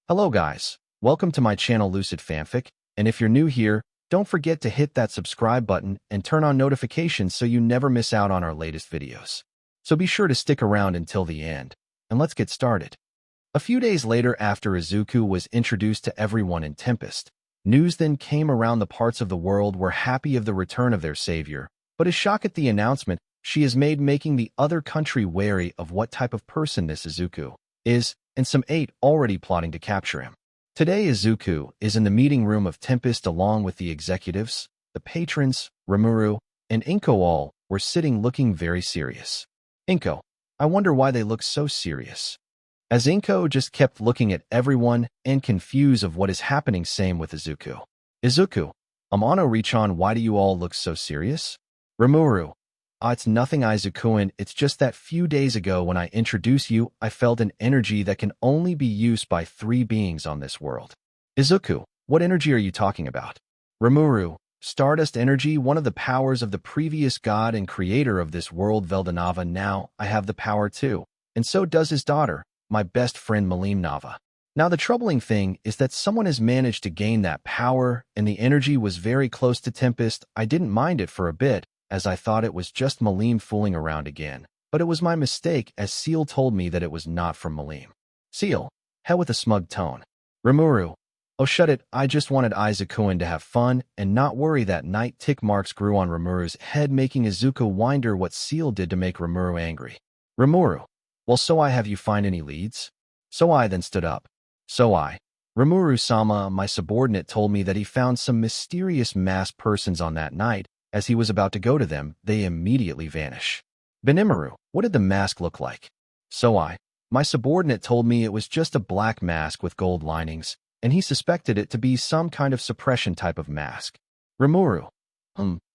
Hello guys, welcome to my channel Lucid Fanfic, and if you're new here, don't forget to hit that subscribe button and turn on notifications so you never miss out on our latest videos. So be sure to stick around until the end, and let's get started. A few days later after Izuku was introduced to everyone in Tempest, news then came around the parts of the world were happy of the return of their savior, but is shocked at the announcement she has made making the other country wary of what type of person this Izuku is, and some 8 already plotting to capture him. Today Izuku is in the meeting room of Tempest along with the executives, the patrons, Rimuru, and Inko all were sitting looking very serious. Inko, I wonder why they look so serious. As Inko just kept looking at everyone and confused of what is happening, same with Izuku. Izuku, Amano Richan, why do you all look so serious? Rimuru, it's nothing Izuku-an, it's just that few days ago when I introduced you, I felt an energy that can only be used by 3 beings on this world. Izuku, what energy are you talking about? Rimuru, Stardust energy, one of the powers of the previous god and creator of this world Veldanava. Now, I have the power too, and so does his daughter, my best friend Malim Nava. Now the troubling thing is that someone has managed to gain that power, and the energy was very close to Tempest. I didn't mind it for a bit, as I thought it was just Malim fooling around again. But it was my mistake, as Seal told me that it was not from Malim. Seal, hell with a smug tone. Rimuru, oh shut it, I just wanted Izuku-an to have fun and not worry. That night tick marks grew on Rimuru's head, making Izuku wonder what Seal did to make Rimuru angry. Rimuru, well, so I have you find any leads? So I then stood up. So I. Rimuru-sama, my subordinate, told me that he found some mysterious masked persons on that night. As he was about to go to them, they immediately vanish. Benimaru, what did the mask look like? So I. My subordinate told me it was just a black mask with gold linings, and he suspected it to be some kind of suppression type of mask. Rimuru,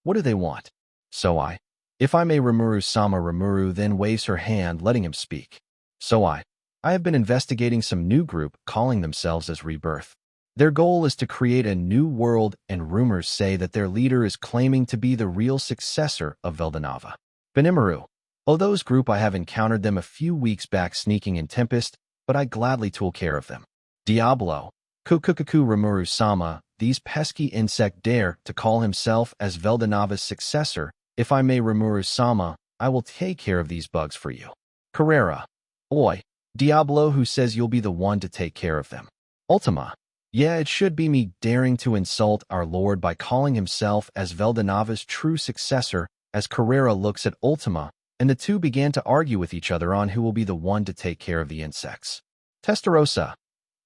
what do they want? So I. If I may, Rimuru-sama. Rimuru then waves her hand, letting him speak. So I have been investigating some new group calling themselves as Rebirth. Their goal is to create a new world, and rumors say that their leader is claiming to be the real successor of Veldanava. Benimaru, oh, those group, I have encountered them a few weeks back sneaking in Tempest, but I gladly took care of them. Diablo, Kukukuku. Rimuru-sama, these pesky insect dare to call himself as Veldanava's successor. If I may, Rimuru-sama, I will take care of these bugs for you. Carrera, oi, Diablo, who says you'll be the one to take care of them? Ultima, yeah, it should be me daring to insult our lord by calling himself as Veldanava's true successor. As Carrera looks at Ultima, and the two began to argue with each other on who will be the one to take care of the insects. Testarossa,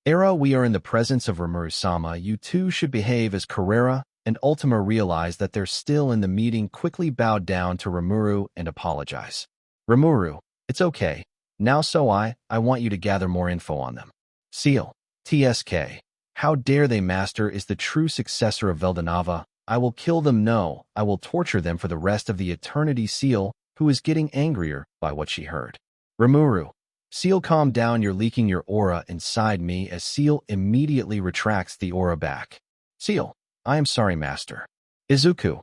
Era, we are in the presence of Rimuru-sama. You two should behave. As Carrera and Ultima realized that they're still in the meeting, quickly bowed down to Rimuru and apologize. Rimuru, it's okay. Now so I want you to gather more info on them. Seal, TSK. How dare they? Master is the true successor of Veldanava. I will kill them. No, I will torture them for the rest of the eternity. Seal, who is getting angrier by what she heard. Rimuru, Seal, calm down. You're leaking your aura inside me. As Seal immediately retracts the aura back. Seal, I am sorry, Master. Izuku,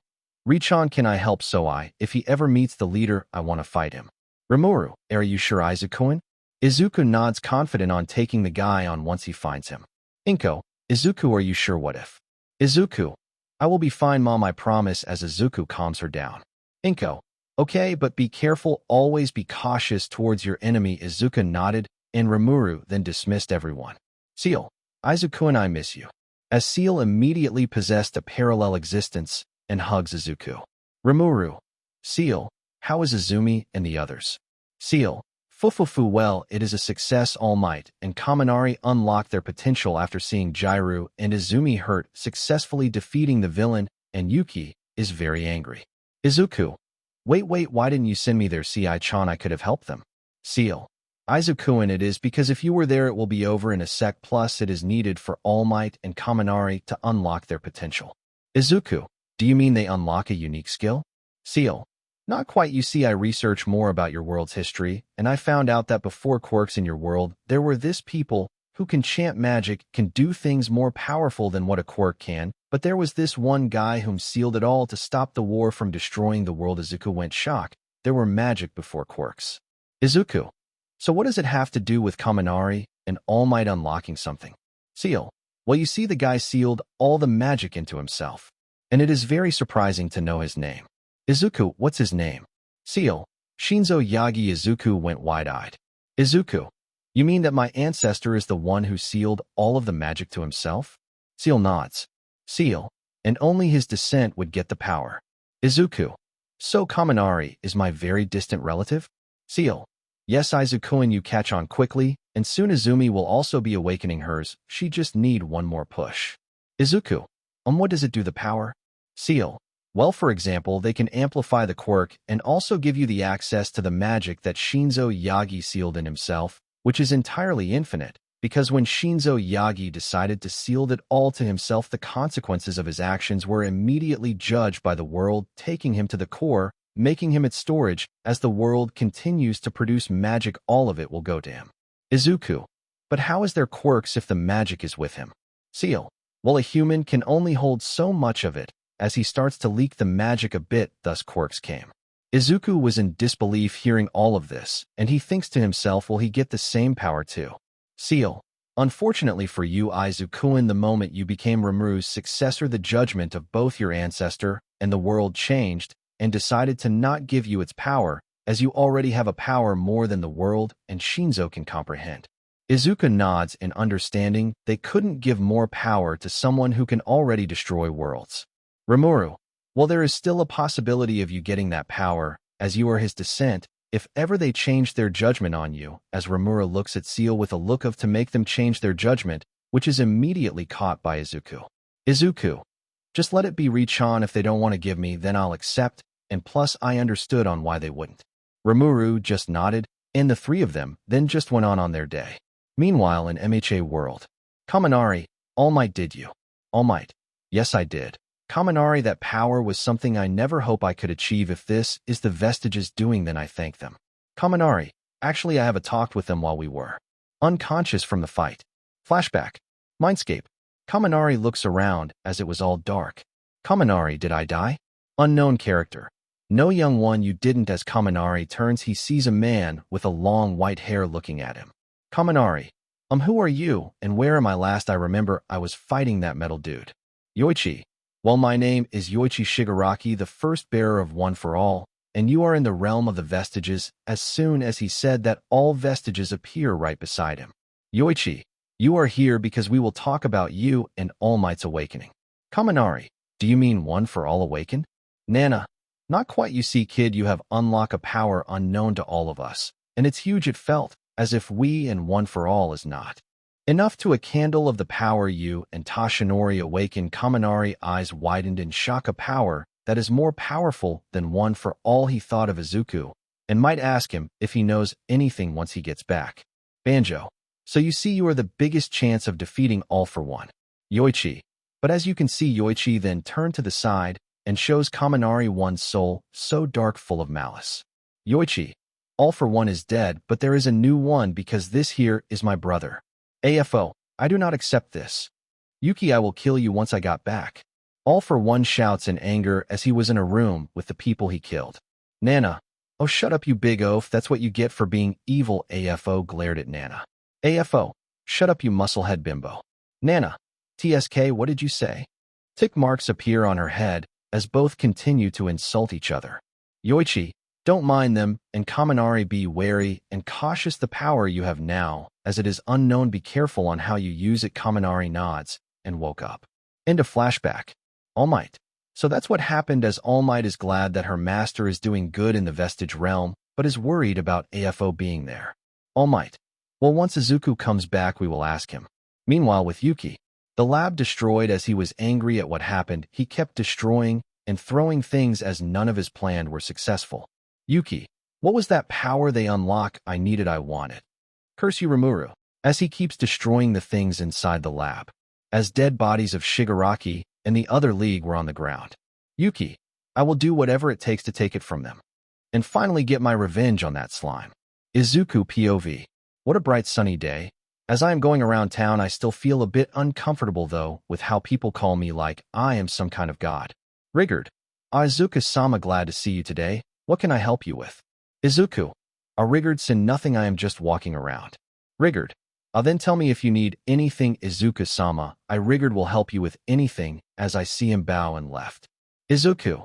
Richan, can I help? So if he ever meets the leader, I want to fight him. Rimuru, are you sure, Izuku-an? Izuku nods, confident on taking the guy on once he finds him. Inko, Izuku, are you sure? What if? Izuku, I will be fine, Mom, I promise. As Izuku calms her down. Inko, okay, but be careful, always be cautious towards your enemy. Izuku nodded, and Rimuru then dismissed everyone. Seal, Izuku-an, I miss you. As Seal immediately possessed a parallel existence and hugs Izuku. Rimuru, Seal, how is Izumi and the others? Seal, Fufufu, well, it is a success. All Might and Kaminari unlocked their potential after seeing Jiru and Izumi hurt, successfully defeating the villain, and Yuki is very angry. Izuku, wait, why didn't you send me there? Chan, I could have helped them. Seal, Izuku-an, it is because if you were there it will be over in a sec, plus it is needed for All Might and Kaminari to unlock their potential. Izuku, do you mean they unlock a unique skill? Seal, not quite. You see, I researched more about your world's history, and I found out that before quirks in your world, there were this people who can chant magic, can do things more powerful than what a quirk can, but there was this one guy whom sealed it all to stop the war from destroying the world. Izuku went shocked. There were magic before quirks. Izuku, so what does it have to do with Kaminari and All Might unlocking something? Seal. Well, you see, the guy sealed all the magic into himself. And it is very surprising to know his name. Izuku, what's his name? Seal. Shinzo Yagi. Izuku went wide-eyed. Izuku, you mean that my ancestor is the one who sealed all of the magic to himself? Seal nods. Seal. And only his descent would get the power. Izuku. So Kaminari is my very distant relative? Seal. Yes, Izuku, and you catch on quickly, and soon Izumi will also be awakening hers. She just need one more push. Izuku. What does it do, the power? Seal. Well, for example, they can amplify the quirk and also give you the access to the magic that Shinzo Yagi sealed in himself, which is entirely infinite, because when Shinzo Yagi decided to seal it all to himself, the consequences of his actions were immediately judged by the world, taking him to the core, making him its storage. As the world continues to produce magic, all of it will go to him. Izuku. But how is there quirks if the magic is with him? Seal. Well, a human can only hold so much of it. As he starts to leak the magic a bit, thus quirks came. Izuku was in disbelief hearing all of this, and he thinks to himself, will he get the same power too? Seal. Unfortunately for you, Izuku, in the moment you became Rimuru's successor, the judgment of both your ancestor and the world changed and decided to not give you its power, as you already have a power more than the world and Shinzo can comprehend. Izuku nods in understanding. They couldn't give more power to someone who can already destroy worlds. Rimuru. Well, there is still a possibility of you getting that power, as you are his descent, if ever they change their judgment on you, as Rimuru looks at Seal with a look of to make them change their judgment, which is immediately caught by Izuku. Izuku. Just let it be, Richan. If they don't want to give me, then I'll accept, and plus I understood on why they wouldn't. Rimuru just nodded, and the three of them then just went on their day. Meanwhile, in MHA world. Kaminari, All Might, did you? All Might. Yes, I did. Kaminari, that power was something I never hope I could achieve. If this is the Vestiges doing, then I thank them. Kaminari. Actually, I have a talk with them while we were unconscious from the fight. Flashback. Mindscape. Kaminari looks around as it was all dark. Kaminari, did I die? Unknown character. No, young one, you didn't. As Kaminari turns, he sees a man with a long white hair looking at him. Kaminari. Who are you, and where am I? Last I remember, I was fighting that metal dude. Yoichi. Well, my name is Yoichi Shigaraki, the first bearer of One for All, and you are in the realm of the Vestiges. As soon as he said that, all Vestiges appear right beside him. Yoichi. You are here because we will talk about you and All Might's awakening. Kaminari. Do you mean One for All awakened? Nana. Not quite. You see, kid, you have unlocked a power unknown to all of us, and it's huge. It felt as if we and One for All is not enough to a candle of the power you and Tashinori awakened. Kaminari eyes widened in shock. A power that is more powerful than One for All. He thought of Izuku and might ask him if he knows anything once he gets back. Banjo. So you see, you are the biggest chance of defeating All for One. Yoichi. But as you can see, Yoichi then turned to the side and shows Kaminari one's soul, so dark, full of malice. Yoichi. All for One is dead, but there is a new one, because this here is my brother. AFO. I do not accept this. Yuki, I will kill you once I got back. All for One shouts in anger as he was in a room with the people he killed. Nana. Oh, shut up, you big oaf. That's what you get for being evil. AFO glared at Nana. AFO. Shut up, you musclehead bimbo. Nana. TSK, what did you say? Tick marks appear on her head as both continue to insult each other. Yoichi. Don't mind them, and Kaminari, be wary and cautious. The power you have now, as it is unknown, be careful on how you use it. Kaminari nods and woke up. End of flashback. All Might. So that's what happened, as All Might is glad that her master is doing good in the Vestige realm, but is worried about AFO being there. All Might. Well, once Izuku comes back, we will ask him. Meanwhile, with Yuki. The lab destroyed. As he was angry at what happened, he kept destroying and throwing things as none of his plans were successful. Yuki. What was that power they unlock? I need it, I want it. Curse you, Rimuru. As he keeps destroying the things inside the lab. As dead bodies of Shigaraki and the other league were on the ground. Yuki. I will do whatever it takes to take it from them. And finally get my revenge on that slime. Izuku POV. What a bright sunny day. As I am going around town, I still feel a bit uncomfortable though with how people call me, like I am some kind of god. Rigard. Izuku-sama, glad to see you today. What can I help you with? Izuku. Rigard, sin nothing, I am just walking around. Rigard. Then tell me if you need anything, Izuku-sama. I Rigard will help you with anything, as I see him bow and left. Izuku.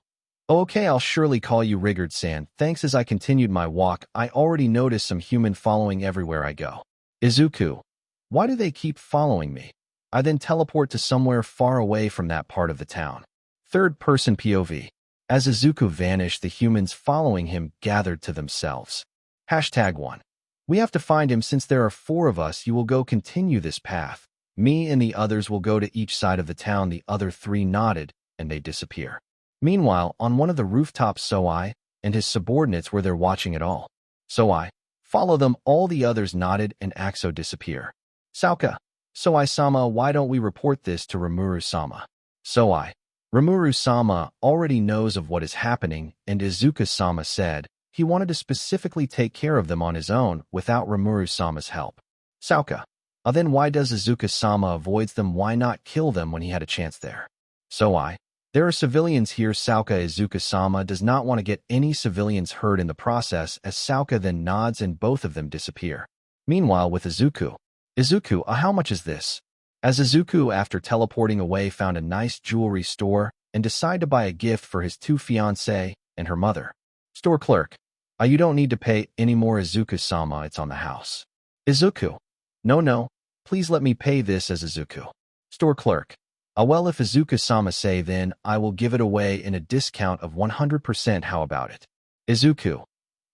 Oh, okay, I'll surely call you Rigard-san. Thanks. As I continued my walk, I already noticed some human following everywhere I go. Izuku. Why do they keep following me? I then teleport to somewhere far away from that part of the town. Third-person POV. As Izuku vanished, the humans following him gathered to themselves. #1. We have to find him. Since there are 4 of us, you will go continue this path. Me and the others will go to each side of the town. The other 3 nodded, and they disappear. Meanwhile, on one of the rooftops, Soai and his subordinates were there watching it all. Soai. Follow them. All the others nodded, and Axo disappear. Sauka. Soai-sama, why don't we report this to Rimuru-sama? Soai. Rimuru-sama already knows of what is happening, and Izuku-sama said he wanted to specifically take care of them on his own without Rimuru-sama's help. Sauka. Then why does Izuku-sama avoids them? Why not kill them when he had a chance there? Soai. There are civilians here. Sauka. Izuku-sama does not want to get any civilians hurt in the process, as Sauka then nods and both of them disappear. Meanwhile, with Izuku. Izuku, how much is this? As Izuku, after teleporting away, found a nice jewelry store and decided to buy a gift for his 2 fiancées and her mother. Store clerk. You don't need to pay anymore, Izuku-sama, it's on the house. Izuku. No, please let me pay this. As Izuku. Store clerk. Well, if Izuku-sama say, then I will give it away in a discount of 100%. How about it? Izuku.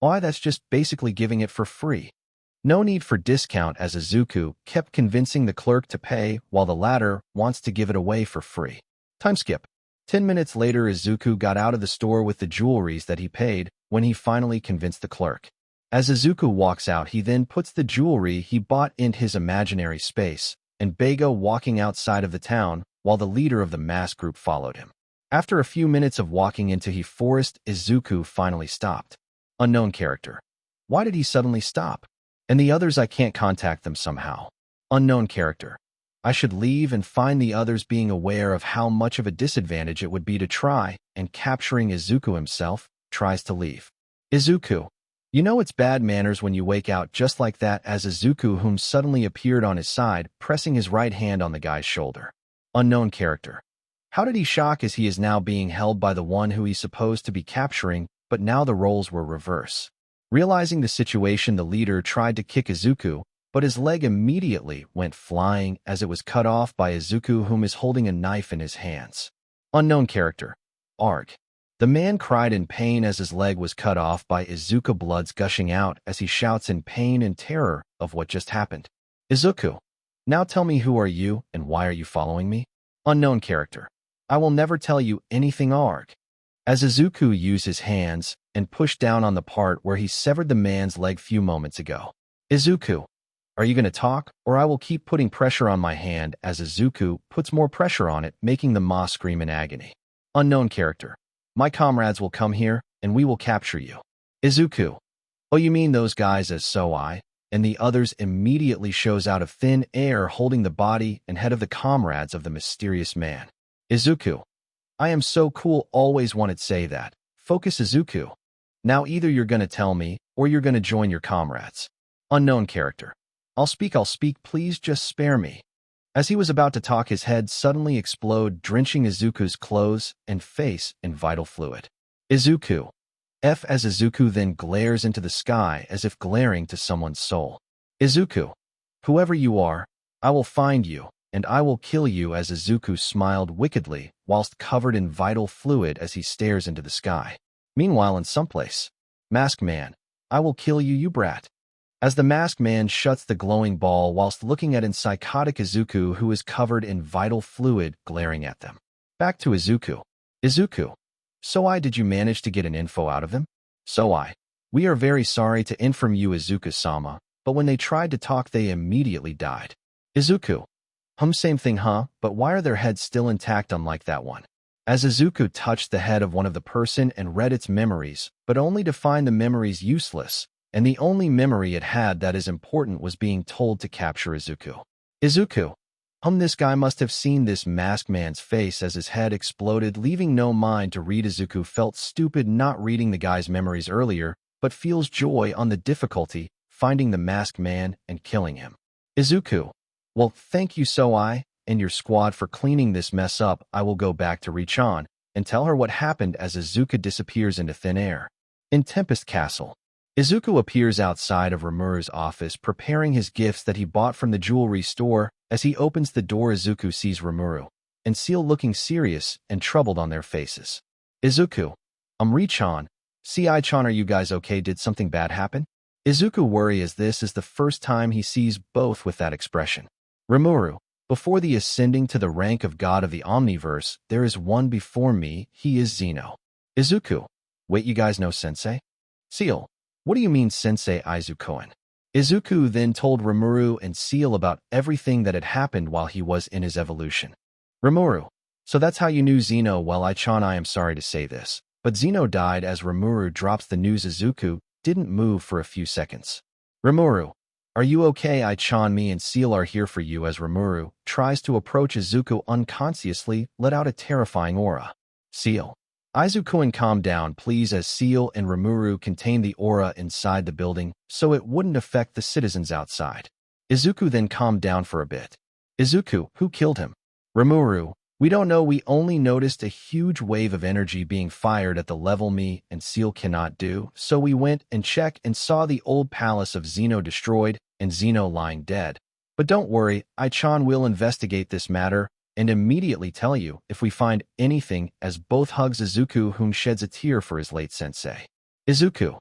Why, that's just basically giving it for free. No need for discount, as Izuku kept convincing the clerk to pay while the latter wants to give it away for free. Time skip. 10 minutes later, Izuku got out of the store with the jewelries that he paid when he finally convinced the clerk. As Izuku walks out, he then puts the jewelry he bought in his imaginary space, and Beigo walking outside of the town while the leader of the mask group followed him. After a few minutes of walking into the forest, Izuku finally stopped. Unknown character. Why did he suddenly stop? And the others, I can't contact them somehow. Unknown character. I should leave and find the others. Being aware of how much of a disadvantage it would be to try and capturing Izuku himself, tries to leave. Izuku. You know it's bad manners when you wake out just like that. As Izuku, whom suddenly appeared on his side, pressing his right hand on the guy's shoulder. Unknown character. How did he shock, as he is now being held by the one who he's supposed to be capturing, but now the roles were reverse. Realizing the situation, the leader tried to kick Izuku, but his leg immediately went flying as it was cut off by Izuku, whom is holding a knife in his hands. Unknown character. Arg. The man cried in pain as his leg was cut off by Izuku, blood's gushing out as he shouts in pain and terror of what just happened. Izuku. Now tell me, who are you and why are you following me? Unknown character. I will never tell you anything. Arg. As Izuku used his hands and pushed down on the part where he severed the man's leg few moments ago. Izuku. Are you going to talk, or I will keep putting pressure on my hand? As Izuku puts more pressure on it, making the Ma scream in agony. Unknown character. My comrades will come here, and we will capture you. Izuku. Oh, you mean those guys? As Soai and the others immediately shows out of thin air, holding the body and head of the comrades of the mysterious man. Izuku. I am so cool, always wanted to say that. Focus, Izuku. Now either you're going to tell me, or you're going to join your comrades. Unknown character. I'll speak, please just spare me. As he was about to talk, his head suddenly explode, drenching Izuku's clothes and face in vital fluid. Izuku. As Izuku then glares into the sky as if glaring to someone's soul. Izuku. Whoever you are, I will find you, and I will kill you. As Izuku smiled wickedly whilst covered in vital fluid as he stares into the sky. Meanwhile, in someplace. Masked man. I will kill you, you brat. As the masked man shuts the glowing ball whilst looking at psychotic Izuku, who is covered in vital fluid, glaring at them. Back to Izuku. Izuku. Soai, did you manage to get an info out of them? Soai. We are very sorry to inform you, Izuku-sama, but when they tried to talk, they immediately died. Izuku. Same thing, huh? But why are their heads still intact, unlike that one? As Izuku touched the head of one of the person and read its memories, but only to find the memories useless, and the only memory it had that is important was being told to capture Izuku. Izuku. This guy must have seen this masked man's face as his head exploded, leaving no mind to read. Izuku felt stupid not reading the guy's memories earlier, but feels joy on the difficulty finding the masked man and killing him. Izuku. Well, thank you so I and your squad for cleaning this mess up. I will go back to Richan and tell her what happened as Izuku disappears into thin air. In Tempest Castle, Izuku appears outside of Rimuru's office preparing his gifts that he bought from the jewelry store. As he opens the door, Izuku sees Rimuru and Seal looking serious and troubled on their faces. Izuku. Richan. Chan, are you guys okay? Did something bad happen? Izuku worries as this is the first time he sees both with that expression. Rimuru. Before the ascending to the rank of God of the Omniverse, there is one before me, he is Zeno. Izuku. Wait, you guys know Sensei? Seal. What do you mean Sensei Izukoen? Izuku then told Rimuru and Seal about everything that had happened while he was in his evolution. Rimuru. So that's how you knew Zeno? Well, I am sorry to say this, but Zeno died. As Rimuru drops the news, Izuku didn't move for a few seconds. Rimuru. Are you okay? Me and Seal are here for you. As Rimuru tries to approach Izuku, unconsciously let out a terrifying aura. Seal. Izuku, calm down please. As Seal and Rimuru contain the aura inside the building so it wouldn't affect the citizens outside. Izuku then calmed down for a bit. Izuku, who killed him? Rimuru. We don't know. We only noticed a huge wave of energy being fired at the level me and Seal cannot do, so we went and checked and saw the old palace of Zeno destroyed and Zeno lying dead. But don't worry, I-chan will investigate this matter and immediately tell you if we find anything. As both hugs Izuku, whom sheds a tear for his late sensei. Izuku.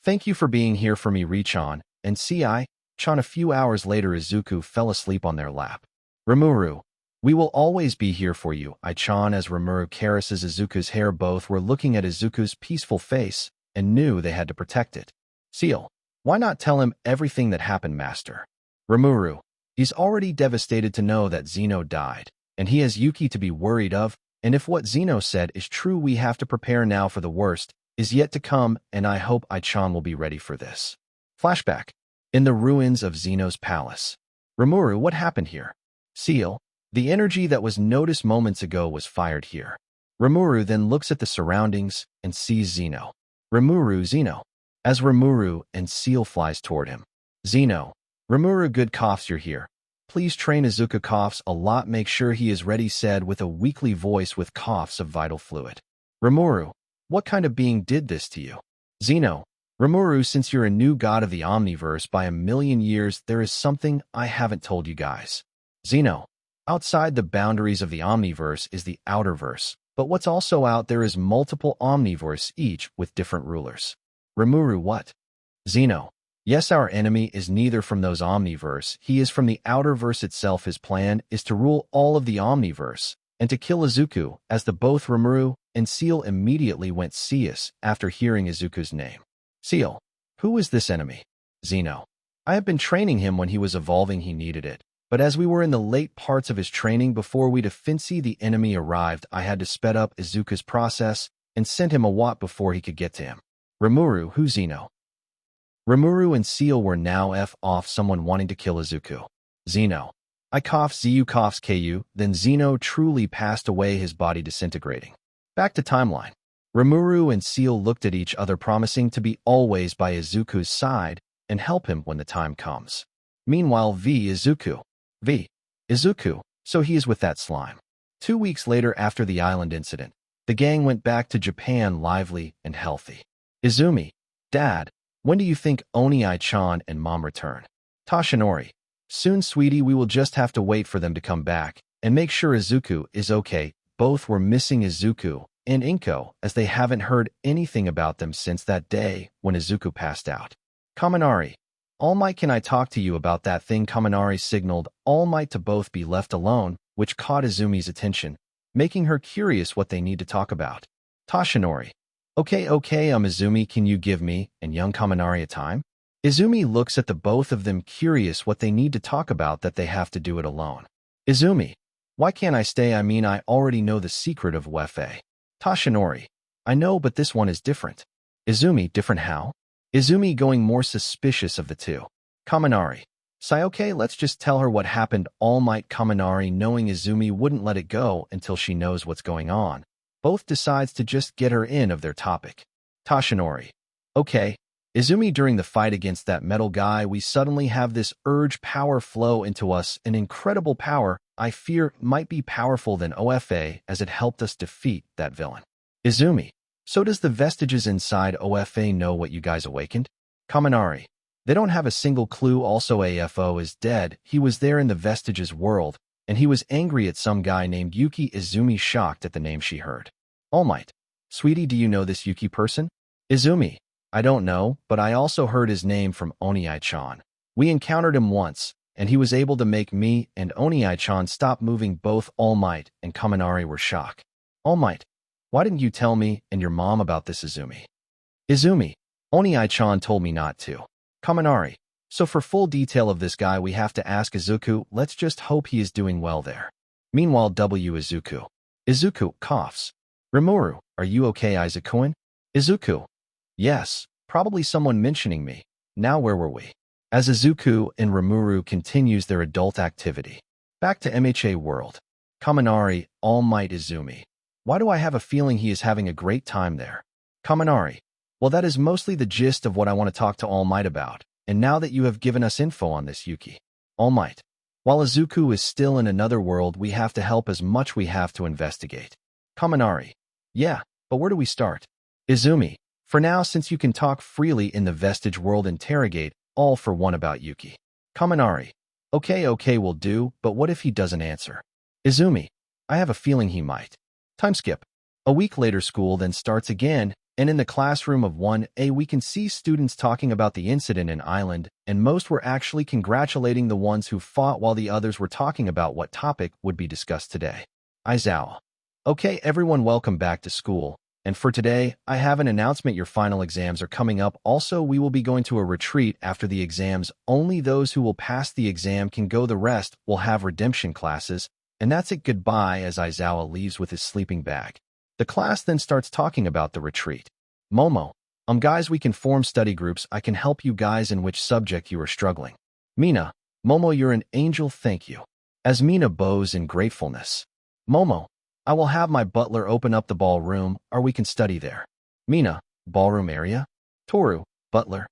Thank you for being here for me, Richan and Chan. A few hours later, Izuku fell asleep on their lap. Rimuru. We will always be here for you, I-chan. As Rimuru caresses Izuku's hair, both were looking at Izuku's peaceful face and knew they had to protect it. Seal. Why not tell him everything that happened, master? Rimuru. He's already devastated to know that Zeno died, and he has Yuki to be worried of, and if what Zeno said is true, we have to prepare now for the worst is yet to come, and I hope I-chan will be ready for this. Flashback. In the ruins of Zeno's palace. Rimuru, what happened here? Seal. The energy that was noticed moments ago was fired here. Rimuru then looks at the surroundings and sees Zeno. Rimuru. Zeno. As Rimuru and Seal flies toward him. Zeno. Rimuru, good coughs, you're here. Please train Izuku. Coughs a lot, make sure he is ready, said with a weakly voice with coughs of vital fluid. Rimuru. What kind of being did this to you? Zeno. Rimuru, since you're a new god of the Omniverse by 1,000,000 years, there is something I haven't told you guys. Zeno. Outside the boundaries of the Omniverse is the Outerverse, but what's also out there is multiple Omniverse, each with different rulers. Rimuru. What? Zeno. Yes, our enemy is neither from those Omniverse, he is from the Outerverse itself. His plan is to rule all of the Omniverse and to kill Izuku. As the both Rimuru and Seal immediately went serious after hearing Izuku's name. Seal. Who is this enemy? Zeno. I have been training him when he was evolving, he needed it. But as we were in the late parts of his training before we defeated the enemy arrived, I had to sped up Izuku's process and sent him a watt before he could get to him. Rimuru. Who? Zeno. Rimuru and Seal were now off someone wanting to kill Izuku. Zeno. I cough. Zu coughs. Ku. Then Zeno truly passed away, his body disintegrating. Back to timeline. Rimuru and Seal looked at each other, promising to be always by Izuku's side and help him when the time comes. Meanwhile, Izuku. Izuku, so he is with that slime. 2 weeks later, after the island incident, the gang went back to Japan lively and healthy. Izumi. Dad, when do you think Oni-chan and Mom return? Toshinori. Soon, sweetie, we will just have to wait for them to come back and make sure Izuku is okay. Both were missing Izuku and Inko, as they haven't heard anything about them since that day when Izuku passed out. Kaminari. All Might, can I talk to you about that thing? Kaminari signaled All Might to both be left alone, which caught Izumi's attention, making her curious what they need to talk about. Toshinori. Okay, Izumi, can you give me and young Kaminari a time? Izumi looks at the both of them, curious what they need to talk about, that they have to do it alone. Izumi. Why can't I stay? I already know the secret of Wefe. Toshinori. I know, but this one is different. Izumi. Different how? Izumi going more suspicious of the two. Kaminari. Okay, let's just tell her what happened. All Might. Kaminari, knowing Izumi wouldn't let it go until she knows what's going on, both decides to just get her in of their topic. Toshinori. Okay, Izumi, during the fight against that metal guy, we suddenly have this urge power flow into us, an incredible power I fear might be powerful than OFA as it helped us defeat that villain. Izumi, so does the vestiges inside OFA know what you guys awakened? Kaminari, they don't have a single clue. Also, AFO is dead. He was there in the vestiges world, and he was angry at some guy named Yuki. Izumi, shocked at the name she heard. All Might, sweetie, do you know this Yuki person? Izumi, I don't know, but I also heard his name from Oniai-chan. We encountered him once, and he was able to make me and Oniai-chan stop moving. Both All Might and Kaminari were shocked. All Might, why didn't you tell me and your mom about this, Izumi? Izumi, Oniai-chan told me not to. Kaminari, so for full detail of this guy we have to ask Izuku. Let's just hope he is doing well there. Meanwhile, Izuku. Izuku coughs. Rimuru, are you okay, Izukuin? Izuku, yes, probably someone mentioning me. Now where were we? As Izuku and Rimuru continues their adult activity. Back to MHA world. Kaminari, All Might, Izumi. Why do I have a feeling he is having a great time there? Kaminari, well, that is mostly the gist of what I want to talk to All Might about, and now that you have given us info on this, Yuki. All Might, while Izuku is still in another world, we have to help as much we have to investigate. Kaminari, yeah, but where do we start? Izumi, for now, since you can talk freely in the vestige world, interrogate all for one about Yuki. Kaminari, okay, will do, but what if he doesn't answer? Izumi, I have a feeling he might. Time skip. A week later, school then starts again, and in the classroom of 1A we can see students talking about the incident in Island, and most were actually congratulating the ones who fought while the others were talking about what topic would be discussed today. Aizawa. Okay, everyone, welcome back to school. And for today, I have an announcement. Your final exams are coming up. Also, we will be going to a retreat after the exams. Only those who will pass the exam can go. The rest will have redemption classes. And that's it. Goodbye, as Aizawa leaves with his sleeping bag. The class then starts talking about the retreat. Momo, guys, we can form study groups. I can help you guys in which subject you are struggling. Mina, Momo, you're an angel. Thank you. As Mina bows in gratefulness. Momo, I will have my butler open up the ballroom, or we can study there. Mina, ballroom area? Toru, butler.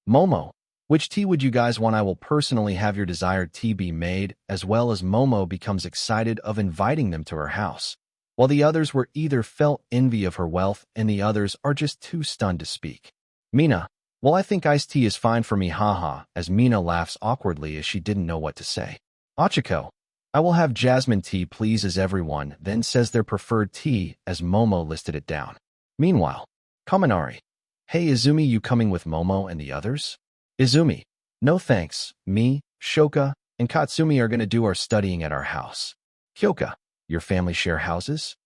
Momo, which tea would you guys want? I will personally have your desired tea be made, as well as Momo becomes excited of inviting them to her house. While the others were either felt envy of her wealth and the others are just too stunned to speak. Mina, well, I think iced tea is fine for me, haha, as Mina laughs awkwardly as she didn't know what to say. Achiko, I will have jasmine tea, please, as everyone then says their preferred tea as Momo listed it down. Meanwhile, Kaminari, hey Izumi, you coming with Momo and the others? Izumi, no thanks, me, Shoka, and Katsumi are going to do our studying at our house. Kyoka, your family share houses?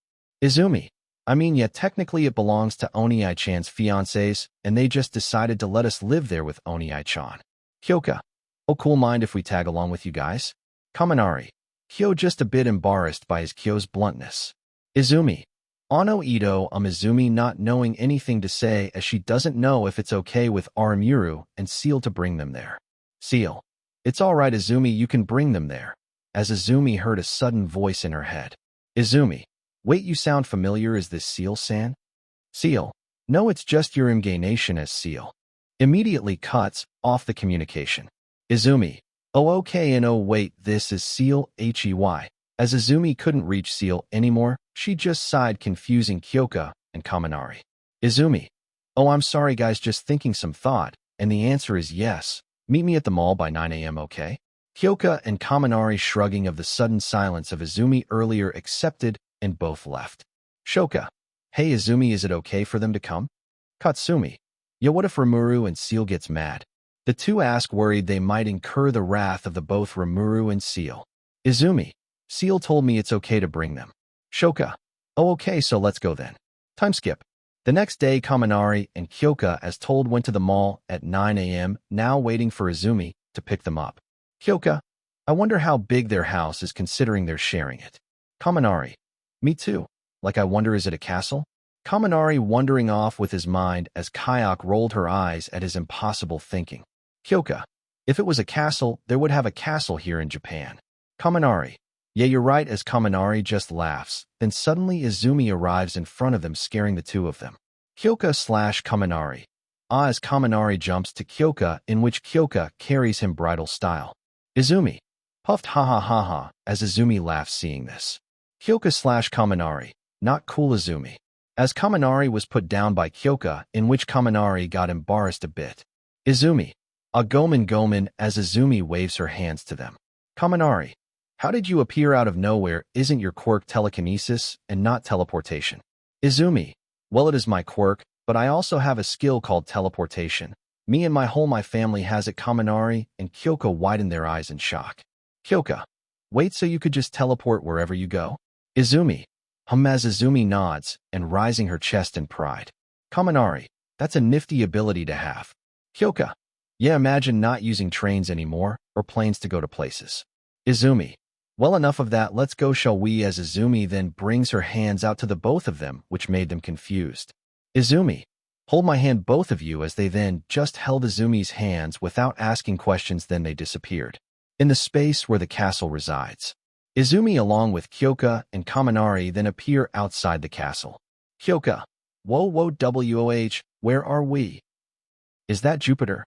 Izumi, I mean, yeah, technically it belongs to Oniai-chan's fiancés, and they just decided to let us live there with Oniai-chan. Kyoka, oh cool, mind if we tag along with you guys? Kaminari, Kyo just a bit embarrassed by his Kyo's bluntness. Izumi, Ano Ito, Izumi not knowing anything to say as she doesn't know if it's okay with Rimuru and Seal to bring them there. Seal, it's alright Izumi, you can bring them there. As Izumi heard a sudden voice in her head. Izumi, wait, you sound familiar, is this Seal-san? Seal, no, it's your Imge Nation as Seal. Immediately cuts off the communication. Izumi, oh okay, and oh wait, this is Seal, Hey. As Izumi couldn't reach Seal anymore, she just sighed, confusing Kyoka and Kaminari. Izumi, oh I'm sorry guys, just thinking some thought, and the answer is yes. Meet me at the mall by 9 a.m. okay? Kyoka and Kaminari, shrugging of the sudden silence of Izumi earlier, accepted, and both left. Shoka, hey Izumi, is it okay for them to come? Katsumi, yo, what if Rimuru and Seal gets mad? The two ask, worried they might incur the wrath of the both Rimuru and Seal. Izumi, Seal told me it's okay to bring them. Shoka, oh okay, so let's go then. Time skip. The next day, Kaminari and Kyoka, as told, went to the mall at 9 a.m., now waiting for Izumi to pick them up. Kyoka, I wonder how big their house is considering they're sharing it. Kaminari, me too. Like I wonder, is it a castle? Kaminari wandering off with his mind as Kayak rolled her eyes at his impossible thinking. Kyoka, if it was a castle, there would have a castle here in Japan. Kaminari, yeah, you're right, as Kaminari just laughs. Then suddenly Izumi arrives in front of them, scaring the two of them. Kyoka / Kaminari, As Kaminari jumps to Kyoka, in which Kyoka carries him bridal style. Izumi puffed ha ha ha ha as Izumi laughs seeing this. Kyoka/Kaminari, not cool Izumi. As Kaminari was put down by Kyoka, in which Kaminari got embarrassed a bit. Izumi, a gomen as Izumi waves her hands to them. Kaminari, how did you appear out of nowhere? Isn't your quirk telekinesis and not teleportation? Izumi, well, it is my quirk, but I also have a skill called teleportation. Me and my family has it. Kaminari and Kyoka widened their eyes in shock. Kyoka, wait, so you could just teleport wherever you go? Izumi, as Izumi nods and rising her chest in pride. Kaminari, that's a nifty ability to have. Kyoka, yeah, imagine not using trains anymore or planes to go to places. Izumi, well, enough of that, let's go, shall we? As Izumi then brings her hands out to the both of them, which made them confused. Izumi, hold my hand, both of you, as they then just held Izumi's hands without asking questions. Then they disappeared in the space where the castle resides. Izumi along with Kyoka and Kaminari then appear outside the castle. Kyoka, whoa, WOH, where are we? Is that Jupiter?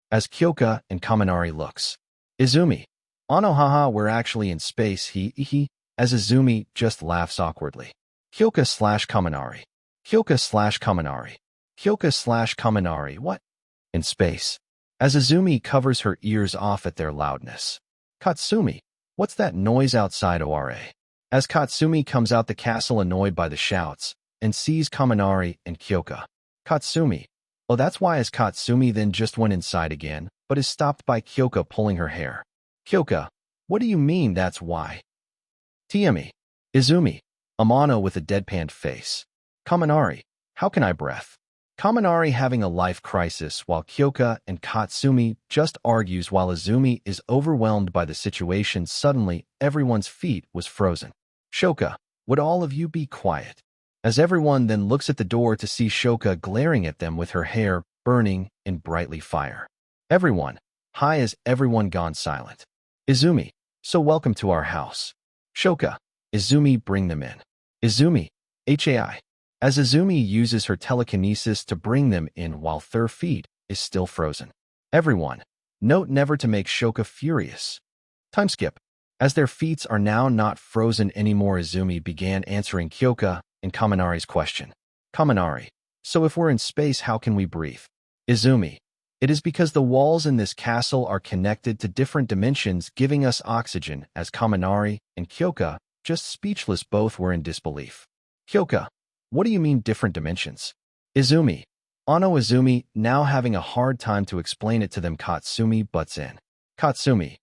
As Kyoka and Kaminari looks. Izumi, oh haha, we're actually in space, as Izumi just laughs awkwardly. Kyoka/Kaminari. Kyoka/Kaminari. Kyoka/Kaminari, what? In space. As Izumi covers her ears off at their loudness. Katsumi, what's that noise outside? ORA. As Katsumi comes out the castle annoyed by the shouts and sees Kaminari and Kyoka. Katsumi, oh, that's why. As Katsumi then just went inside again, but is stopped by Kyoka pulling her hair. Kyoka, what do you mean that's why? TME. Izumi, Amano with a deadpanned face. Kaminari, how can I breath? Kaminari having a life crisis while Kyoka and Katsumi just argues while Izumi is overwhelmed by the situation. Suddenly, everyone's feet was frozen. Shoka, would all of you be quiet? As everyone then looks at the door to see Shoka glaring at them with her hair burning in brightly fire. Everyone, hi, as everyone gone silent. Izumi, so welcome to our house. Shoka, Izumi, bring them in. Izumi, HAI. As Izumi uses her telekinesis to bring them in while their feet is still frozen. Everyone, note never to make Shoka furious. Time skip. As their feet are now not frozen anymore, Izumi began answering Kyoka and Kaminari's question. Kaminari, so if we're in space, how can we breathe? Izumi, it is because the walls in this castle are connected to different dimensions, giving us oxygen. As Kaminari and Kyoka, just speechless, both were in disbelief. Kyoka, what do you mean different dimensions? Izumi, Ano. Izumi, now having a hard time to explain it to them. Katsumi butts in. Katsumi,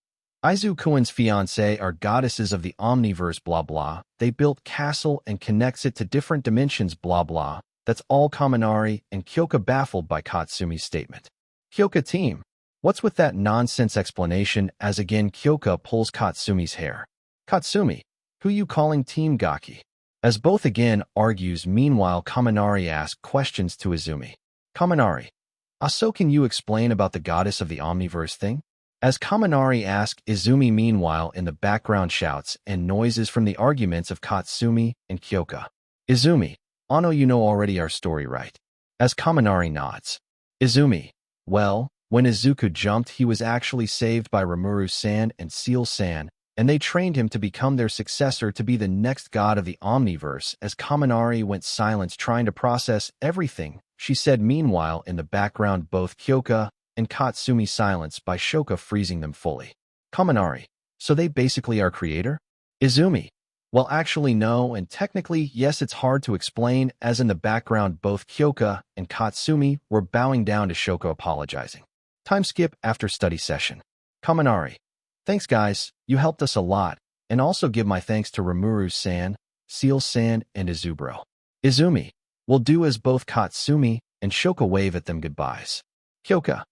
Izukuin's fiancé are goddesses of the omniverse, blah blah. They built castle and connects it to different dimensions, blah blah. That's all. Kaminari and Kyoka baffled by Katsumi's statement. Kyoka team, what's with that nonsense explanation? As again Kyoka pulls Katsumi's hair. Katsumi, who you calling Team Gaki? As both again argues. Meanwhile, Kaminari asks questions to Izumi. Kaminari, so can you explain about the goddess of the omniverse thing? As Kaminari asks Izumi, meanwhile in the background shouts and noises from the arguments of Katsumi and Kyoka. Izumi, Ano, you know already our story, right? As Kaminari nods. Izumi, well, when Izuku jumped, he was actually saved by Rimuru-san and Seal-san, and they trained him to become their successor to be the next god of the omniverse. As Kaminari went silent trying to process everything, she said meanwhile in the background both Kyoka and Katsumi silence by Shoka freezing them fully. Kaminari, so they basically are creator? Izumi, well actually no, and technically yes, it's hard to explain. As in the background both Kyoka and Katsumi were bowing down to Shoka apologizing. Time skip after study session. Kaminari, thanks guys, you helped us a lot, and also give my thanks to Rimuru-san, Seal-san, and Izubro. Izumi, will do as both Katsumi and Shoka wave at them goodbyes. Kyoka,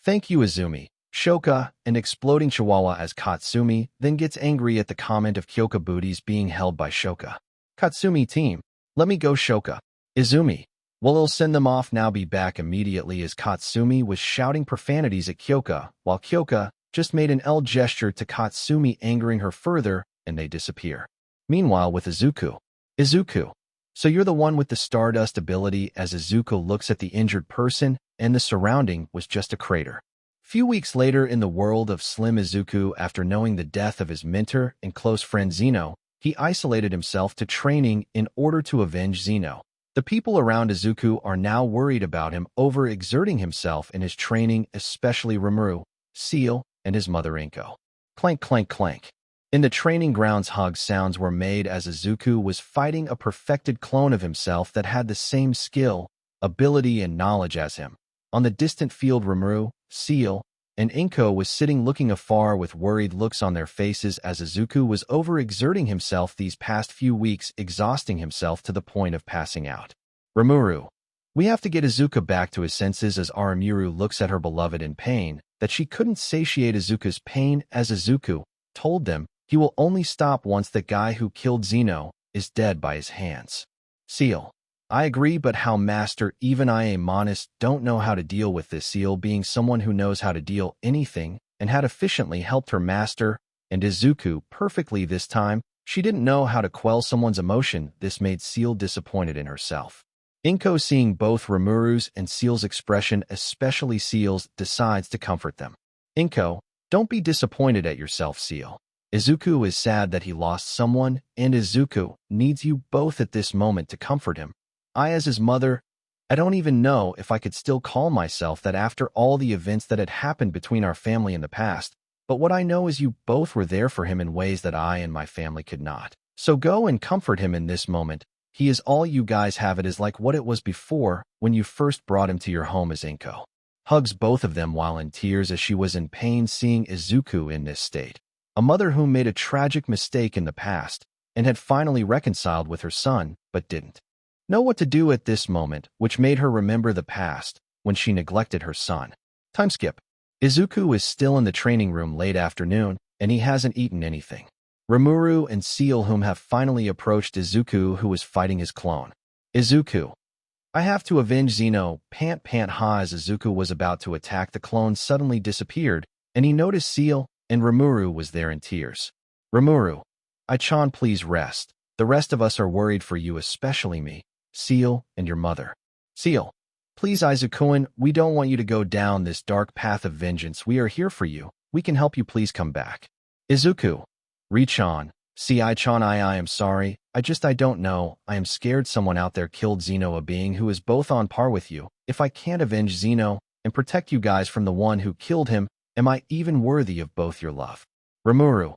thank you Izumi, Shoka, and exploding chihuahua as Katsumi then gets angry at the comment of Kyoka booties being held by Shoka. Katsumi team, let me go. Shoka. Izumi, well, I'll send them off now, be back immediately. As Katsumi was shouting profanities at Kyoka, while Kyoka just made an L gesture to Katsumi, angering her further, and they disappear. Meanwhile with Izuku. Izuku, So you're the one with the Stardust ability, as Izuku looks at the injured person, and the surrounding was just a crater. Few weeks later in the world of Slim Izuku, after knowing the death of his mentor and close friend Zeno, he isolated himself to training in order to avenge Zeno. The people around Izuku are now worried about him overexerting himself in his training, especially Rimuru, Seal, and his mother Inko. Clank, clank, clank. In the training grounds, hug sounds were made as Izuku was fighting a perfected clone of himself that had the same skill, ability, and knowledge as him. On the distant field, Rimuru, Seal, and Inko was sitting looking afar with worried looks on their faces as Izuku was overexerting himself these past few weeks, exhausting himself to the point of passing out. Rimuru. We have to get Izuku back to his senses, as Rimuru looks at her beloved in pain, that she couldn't satiate Izuku's pain, as Izuku told them he will only stop once the guy who killed Zeno is dead by his hands. Seal. I agree, but how, Master? Even I, a monist, don't know how to deal with this. Seal, being someone who knows how to deal anything and had efficiently helped her master and Izuku perfectly this time, she didn't know how to quell someone's emotion. This made Seal disappointed in herself. Inko, seeing both Rimuru's and Seal's expression, especially Seal's, decides to comfort them. Inko, don't be disappointed at yourself, Seal. Izuku is sad that he lost someone, and Izuku needs you both at this moment to comfort him. I, as his mother, I don't even know if I could still call myself that after all the events that had happened between our family in the past, but what I know is you both were there for him in ways that I and my family could not. So go and comfort him in this moment. He is all you guys have. It is like what it was before when you first brought him to your home. As Inko hugs both of them while in tears, as she was in pain seeing Izuku in this state. A mother who made a tragic mistake in the past and had finally reconciled with her son, but didn't know what to do at this moment, which made her remember the past when she neglected her son. Time skip. Izuku is still in the training room late afternoon, and he hasn't eaten anything. Rimuru and Seal, whom have finally approached Izuku, who was fighting his clone. Izuku. I have to avenge Zeno. Pant pant ha. As Izuku was about to attack, the clone suddenly disappeared, and he noticed Seal and Rimuru was there in tears. Rimuru. I-chan, please rest. The rest of us are worried for you, especially me, Seal, and your mother. Seal. Please, Izuku-kun, we don't want you to go down this dark path of vengeance. We are here for you. We can help you. Please come back. Izuku. Ri-chan. See, I-chan, I am sorry. I don't know. I am scared someone out there killed Zeno, a being who is both on par with you. If I can't avenge Zeno and protect you guys from the one who killed him, am I even worthy of both your love? Rimuru.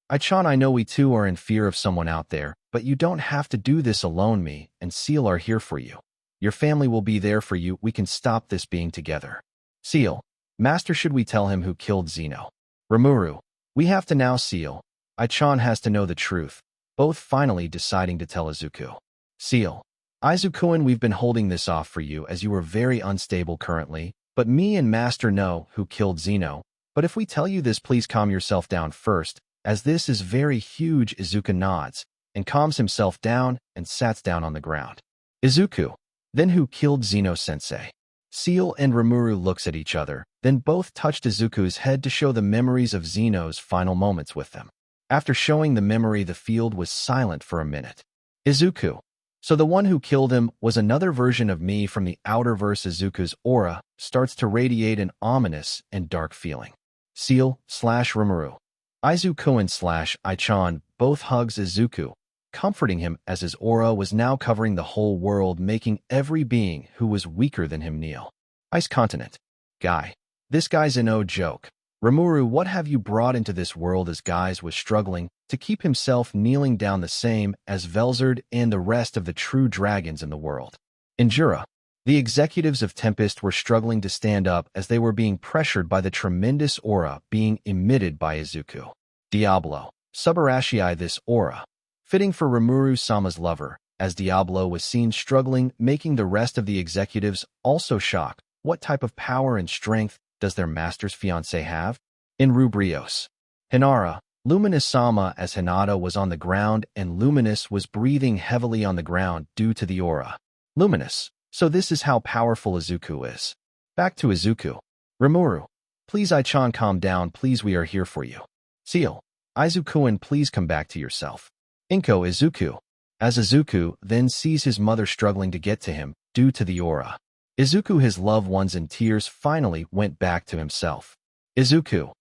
I-chan, I know we too are in fear of someone out there, but you don't have to do this alone. Me and Seal are here for you. Your family will be there for you. We can stop this being together. Seal. Master, should we tell him who killed Zeno? Rimuru. We have to now, Seal. I-chan has to know the truth. Both finally deciding to tell Izuku. Seal. Izuku-kun, we've been holding this off for you as you are very unstable currently, but me and Master know who killed Zeno. But if we tell you this, please calm yourself down first, as this is very huge. Izuku nods and calms himself down and sats down on the ground. Izuku. Then who killed Zeno-sensei? Seal and Rimuru looks at each other, then both touched Izuku's head to show the memories of Zeno's final moments with them. After showing the memory, the field was silent for a minute. Izuku. So the one who killed him was another version of me from the outer verse. Izuku's aura starts to radiate an ominous and dark feeling. Seal/Rimuru. Izuku-kun/I-chan both hugs Izuku, comforting him as his aura was now covering the whole world, making every being who was weaker than him kneel. Ice continent. Guy. This guy's no joke. Rimuru, what have you brought into this world? As Guys was struggling to keep himself kneeling down, the same as Velzard and the rest of the true dragons in the world. Injura. The executives of Tempest were struggling to stand up as they were being pressured by the tremendous aura being emitted by Izuku. Diablo. Subarashi. This aura. Fitting for Rimuru-sama's lover, as Diablo was seen struggling, making the rest of the executives also shocked. What type of power and strength does their master's fiancé have? In Rubrios. Hinara. Luminous-sama, as Hinata was on the ground and Luminous was breathing heavily on the ground due to the aura. Luminous. So this is how powerful Izuku is. Back to Izuku. Rimuru. Please, I-chan, calm down. Please, we are here for you. Seal. Izuku-kun, please come back to yourself. Inko. Izuku. as Izuku then sees his mother struggling to get to him due to the aura. Izuku, his loved ones in tears, finally went back to himself. Izuku.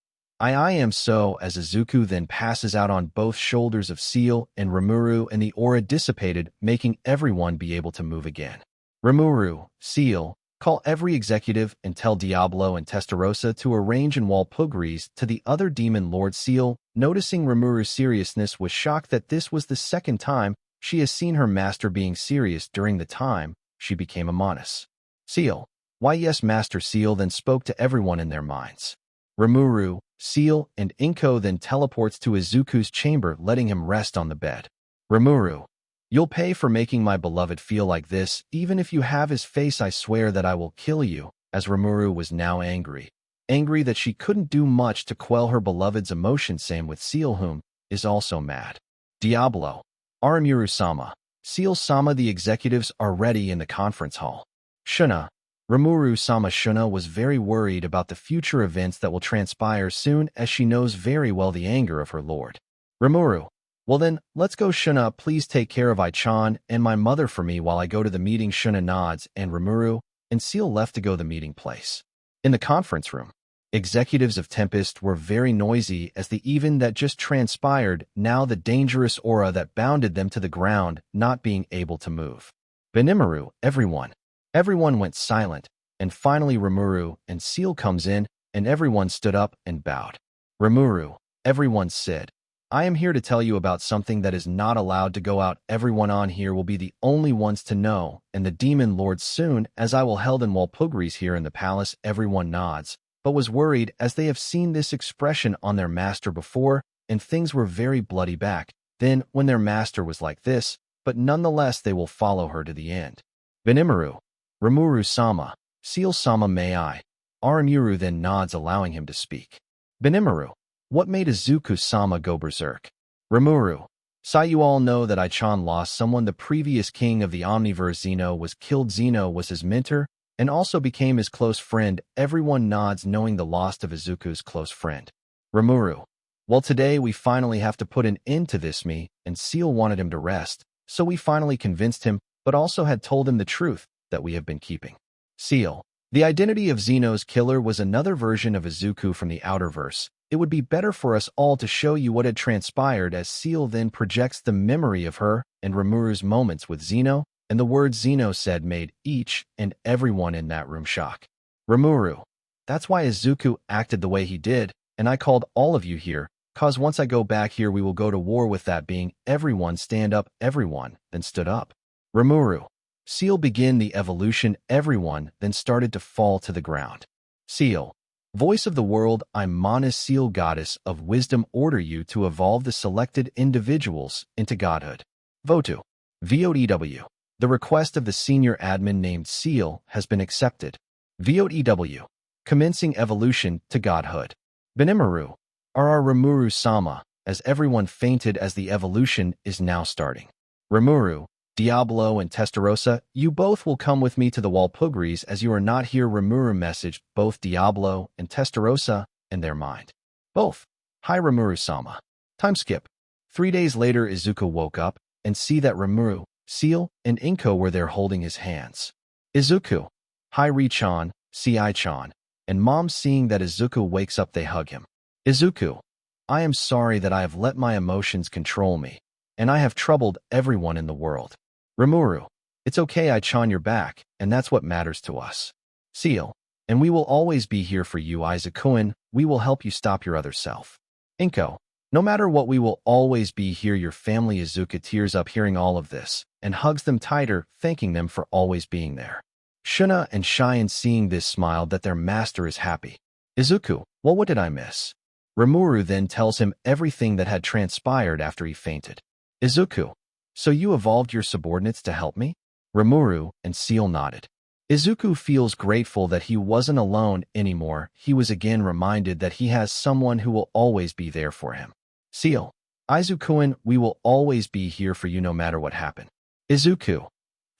I am so, as Izuku then passes out on both shoulders of Seal and Rimuru, and the aura dissipated, making everyone be able to move again. Rimuru, Seal, call every executive and tell Diablo and Testarossa to arrange in Walpurgis to the other demon lord. Seal, noticing Rimuru's seriousness, was shocked that this was the second time she has seen her master being serious during the time she became a Monus. Seal. Why yes, Master. Seal then spoke to everyone in their minds. Rimuru, Seal, and Inko then teleports to Izuku's chamber, letting him rest on the bed. Rimuru. You'll pay for making my beloved feel like this. Even if you have his face, I swear that I will kill you. As Rimuru was now angry. Angry that she couldn't do much to quell her beloved's emotion. Same with Seal, whom is also mad. Diablo. Rimuru-sama. Seal-sama, the executives are ready in the conference hall. Shuna. Rimuru-sama. Shuna was very worried about the future events that will transpire soon, as she knows very well the anger of her lord. Rimuru. Well then, let's go. Shuna, please take care of I-chan and my mother for me while I go to the meeting. Shuna nods, and Rimuru and Seal left to go to the meeting place. In the conference room, executives of Tempest were very noisy as the event that just transpired, now the dangerous aura that bounded them to the ground, not being able to move. Benimaru, Everyone went silent, and finally Rimuru and Seal comes in, and everyone stood up and bowed. Rimuru, everyone said, I am here to tell you about something that is not allowed to go out. Everyone on here will be the only ones to know, and the demon lords soon, as I will held in Walpurgis here in the palace. Everyone nods, but was worried as they have seen this expression on their master before, and things were very bloody back then when their master was like this, but nonetheless they will follow her to the end. Benimaru. Rimuru-sama. Seal-sama, may I? Rimuru then nods, allowing him to speak. Benimaru. What made Izuku-sama go berserk? Rimuru. You all know that I-chan lost someone. The previous king of the Omniverse, Zeno, was killed. Zeno was his mentor and also became his close friend. Everyone nods, knowing the loss of Izuku's close friend. Rimuru. Well, today we finally have to put an end to this. Me and Seal wanted him to rest, so we finally convinced him, but also had told him the truth that we have been keeping. Seal. The identity of Zeno's killer was another version of Izuku from the Outerverse. It would be better for us all to show you what had transpired, as Seal then projects the memory of her and Rimuru's moments with Zeno, and the words Zeno said made each and everyone in that room shock. Rimuru. That's why Izuku acted the way he did, and I called all of you here, cause once I go back here we will go to war with that being. Everyone stand up. Everyone then stood up. Rimuru. Seal, begin the evolution. Everyone then started to fall to the ground. Seal. Voice of the world, I'm Manas, Seal, goddess of wisdom, order you to evolve the selected individuals into godhood. Votu. VOTEW. The request of the senior admin named Seal has been accepted. VOTEW. Commencing evolution to godhood. Benimaru. Rimuru-sama, as everyone fainted as the evolution is now starting. Rimuru. Diablo and Testarossa, you both will come with me to the Walpurgis as you are not here. Rimuru messaged both Diablo and Testarossa in their mind. Both. Hi Rimuru-sama. Time skip. 3 days later, Izuku woke up and see that Rimuru, Seal, and Inko were there holding his hands. Izuku. Hi Ri-chan, see I-chan, and Mom. Seeing that Izuku wakes up, they hug him. Izuku. I am sorry that I have let my emotions control me, and I have troubled everyone in the world. Rimuru. It's okay, I-chan, you're back, and that's what matters to us. Seal. And we will always be here for you, Izuku-in. We will help you stop your other self. Inko. No matter what, we will always be here, your family. Izuku tears up hearing all of this, and hugs them tighter, thanking them for always being there. Shuna and Cheyenne, seeing this, smiled that their master is happy. Izuku. Well, what did I miss? Rimuru then tells him everything that had transpired after he fainted. Izuku. So you evolved your subordinates to help me? Rimuru and Seal nodded. Izuku feels grateful that he wasn't alone anymore. He was again reminded that he has someone who will always be there for him. Seal. Izuku-in, we will always be here for you no matter what happened. Izuku.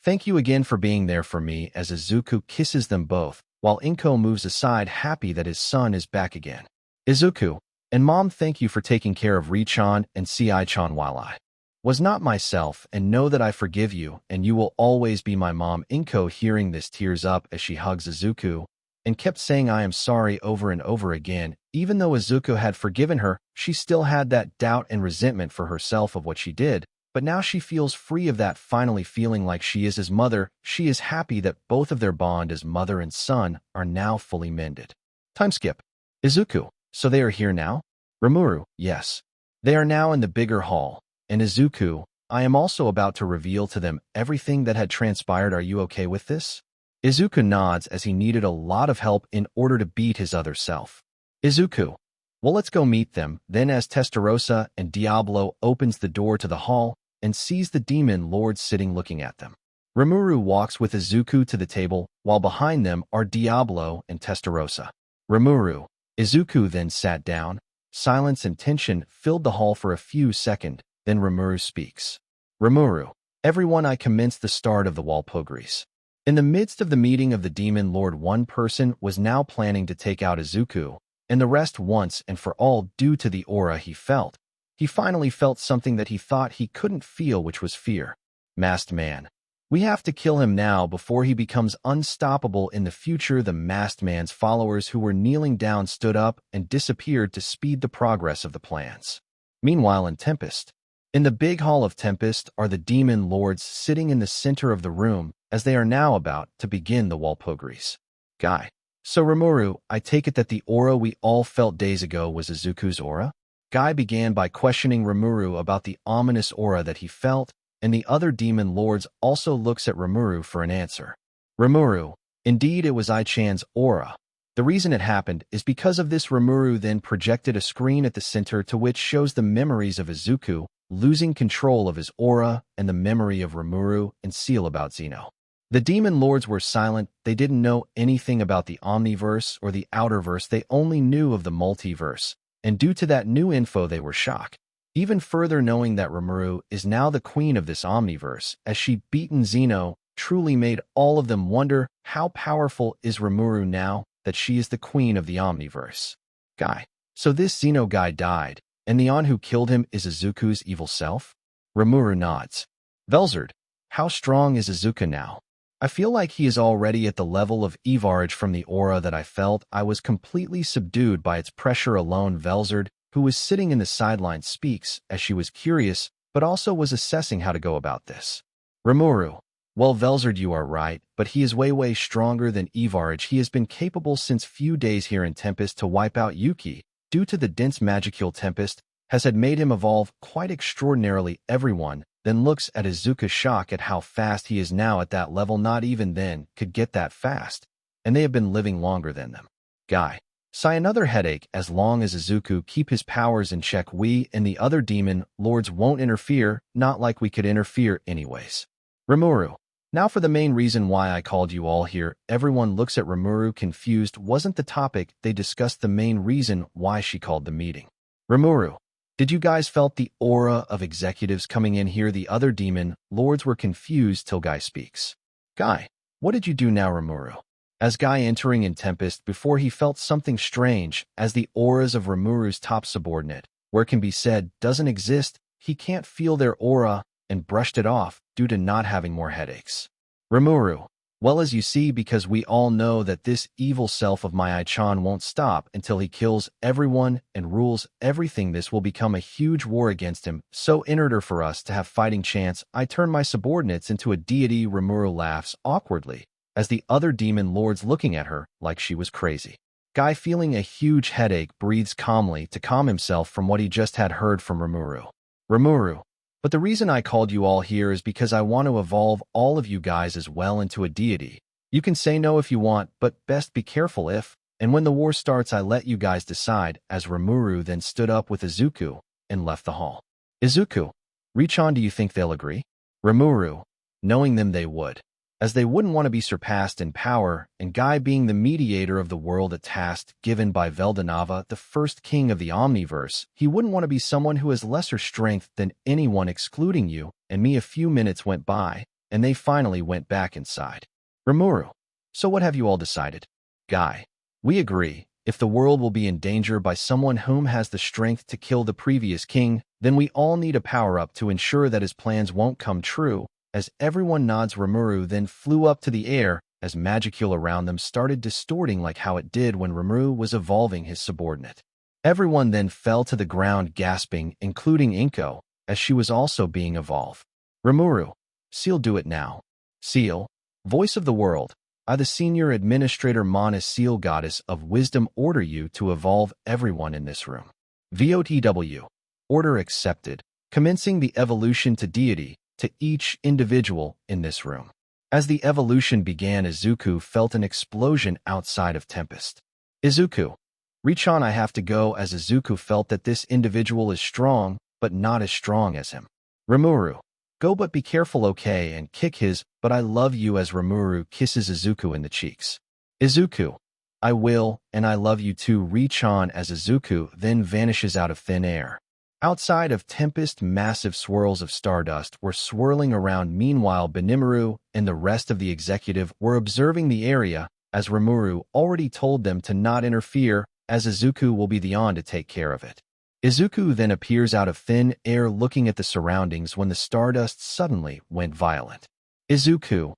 Thank you again for being there for me, as Izuku kisses them both, while Inko moves aside, happy that his son is back again. Izuku. And Mom, thank you for taking care of Ri-chan and I-chan while I Was not myself, and know that I forgive you, and you will always be my mom. Inko, hearing this, tears up as she hugs Izuku, and kept saying I am sorry over and over again. Even though Izuku had forgiven her, she still had that doubt and resentment for herself of what she did. But now she feels free of that, finally feeling like she is his mother. She is happy that both of their bond as mother and son are now fully mended. Time skip. Izuku, so they are here now? Rimuru, yes. They are now in the bigger hall. And Izuku, I am also about to reveal to them everything that had transpired. Are you okay with this? Izuku nods, as he needed a lot of help in order to beat his other self. Izuku, well, let's go meet them. Then as Testarossa and Diablo opens the door to the hall and sees the demon lords sitting looking at them. Rimuru walks with Izuku to the table, while behind them are Diablo and Testarossa. Rimuru, Izuku then sat down. Silence and tension filled the hall for a few seconds. Then Rimuru speaks. Rimuru, everyone, I commence the start of the Walpurgis. In the midst of the meeting of the Demon Lord, one person was now planning to take out Izuku, and the rest once and for all due to the aura he felt. He finally felt something that he thought he couldn't feel, which was fear. Masked Man. We have to kill him now before he becomes unstoppable in the future. The Masked Man's followers who were kneeling down stood up and disappeared to speed the progress of the plans. Meanwhile, in Tempest. In the big hall of Tempest are the demon lords sitting in the center of the room, as they are now about to begin the Walpurgis. Guy. So Rimuru, I take it that the aura we all felt days ago was Izuku's aura? Guy began by questioning Rimuru about the ominous aura that he felt, and the other demon lords also looks at Rimuru for an answer. Rimuru, indeed it was I-chan's aura. The reason it happened is because of this. Rimuru then projected a screen at the center to which shows the memories of Izuku, losing control of his aura, and the memory of Rimuru and seal about Zeno. The demon lords were silent. They didn't know anything about the Omniverse or the Outerverse. They only knew of the Multiverse, and due to that new info they were shocked. Even further, knowing that Rimuru is now the queen of this Omniverse, as she beaten Zeno, truly made all of them wonder, how powerful is Rimuru now that she is the queen of the Omniverse? Guy. So this Zeno guy died, and the On who killed him is Izuku's evil self? Rimuru nods. Velzard, how strong is Izuku now? I feel like he is already at the level of Evarge. From the aura that I felt, I was completely subdued by its pressure alone. Velzard, who was sitting in the sidelines, speaks, as she was curious, but also was assessing how to go about this. Rimuru, well, Velzard, you are right, but he is way stronger than Evarge. He has been capable since few days here in Tempest to wipe out Yuki, due to the dense magical Tempest, had made him evolve quite extraordinarily. Everyone then looks at Izuku, shock at how fast he is now at that level. Not even then could get that fast, and they have been living longer than them. Guy. Sigh, another headache. As long as Izuku keep his powers in check, we and the other demon lords won't interfere, not like we could interfere anyways. Rimuru. Now for the main reason why I called you all here. Everyone looks at Rimuru confused. Wasn't the topic they discussed the main reason why she called the meeting? Rimuru. Did you guys felt the aura of executives coming in here? The other demon lords were confused till Guy speaks. Guy, what did you do now? Rimuru. As Guy entering in Tempest, before he felt something strange, as the auras of Rimuru's top subordinate, where can be said doesn't exist, he can't feel their aura, and brushed it off due to not having more headaches. Rimuru. Well, as you see, because we all know that this evil self of my I-chan won't stop until he kills everyone and rules everything. This will become a huge war against him, so in order for us to have fighting chance, I turn my subordinates into a deity. Rimuru laughs awkwardly, as the other demon lords looking at her like she was crazy. Guy, feeling a huge headache, breathes calmly to calm himself from what he just had heard from Rimuru. Rimuru. But the reason I called you all here is because I want to evolve all of you guys as well into a deity. You can say no if you want, but best be careful if, and when the war starts, I let you guys decide. As Rimuru then stood up with Izuku and left the hall. Izuku. Richan, do you think they'll agree? Rimuru. Knowing them, they would, as they wouldn't want to be surpassed in power, and Guy, being the mediator of the world, a task given by Veldanava, the first king of the Omniverse, he wouldn't want to be someone who has lesser strength than anyone, excluding you and me. A few minutes went by, and they finally went back inside. Rimuru. So what have you all decided? Guy. We agree, If the world will be in danger by someone whom has the strength to kill the previous king, then we all need a power-up to ensure that his plans won't come true. As everyone nods, Rimuru then flew up to the air as Magicule around them started distorting like how it did when Rimuru was evolving his subordinate. Everyone then fell to the ground gasping, including Inko, as she was also being evolved. Rimuru, Seal, do it now. Seal, voice of the world, I, the senior administrator Mana Seal Goddess of Wisdom, order you to evolve everyone in this room. VOTW. Order accepted, commencing the evolution to deity to each individual in this room. As the evolution began, Izuku felt an explosion outside of Tempest. Izuku, reach on, I have to go, as Izuku felt that this individual is strong, but not as strong as him. Rimuru, go, but be careful, okay, and kick his, but I love you, as Rimuru kisses Izuku in the cheeks. Izuku, I will, and I love you too, reach on, as Izuku then vanishes out of thin air. Outside of Tempest, massive swirls of stardust were swirling around. Meanwhile, Benimaru and the rest of the executive were observing the area, as Rimuru already told them to not interfere, as Izuku will be the on to take care of it. Izuku then appears out of thin air looking at the surroundings when the stardust suddenly went violent. Izuku,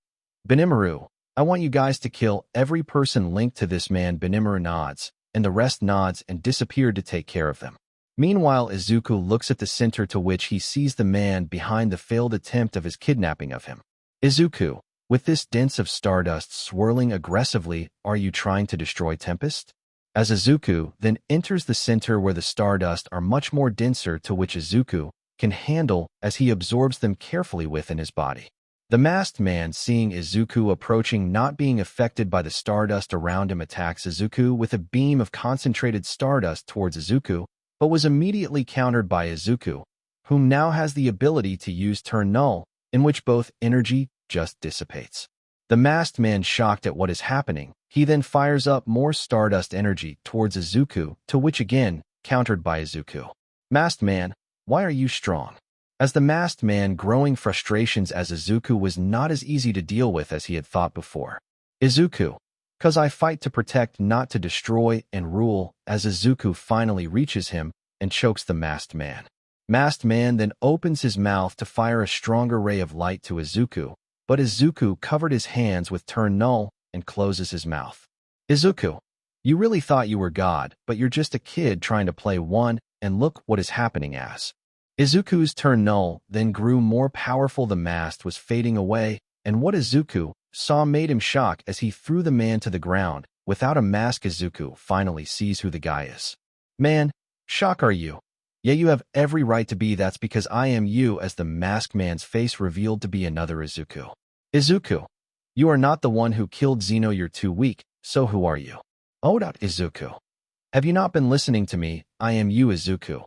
Benimaru, I want you guys to kill every person linked to this man. Benimaru nods, and the rest nods and disappeared to take care of them. Meanwhile, Izuku looks at the center, to which he sees the man behind the failed attempt of his kidnapping of him. Izuku, with this dense of stardust swirling aggressively, are you trying to destroy Tempest? As Izuku then enters the center where the stardust are much more denser, to which Izuku can handle as he absorbs them carefully within his body. The masked man, seeing Izuku approaching, not being affected by the stardust around him, attacks Izuku with a beam of concentrated stardust towards Izuku, but was immediately countered by Izuku, whom now has the ability to use Turn Null, in which both energy just dissipates. The masked man, shocked at what is happening, he then fires up more stardust energy towards Izuku, to which again, countered by Izuku. Masked man, why are you strong? As the masked man growing frustrations as Izuku was not as easy to deal with as he had thought before. Izuku, 'cause I fight to protect, not to destroy and rule, as Izuku finally reaches him and chokes the masked man. Masked man then opens his mouth to fire a stronger ray of light to Izuku, but Izuku covered his hands with Turn Null and closes his mouth. Izuku, you really thought you were God, but you're just a kid trying to play one, and look what is happening. As Izuku's Turn Null then grew more powerful, the mask was fading away, and what Izuku saw made him shock as he threw the man to the ground. Without a mask, Izuku finally sees who the guy is. Man, shock are you? Yeah, you have every right to be. That's because I am you, as the masked man's face revealed to be another Izuku. Izuku, you are not the one who killed Zeno, you're too weak, so who are you? Oh, Izuku. Have you not been listening to me? I am you, Izuku.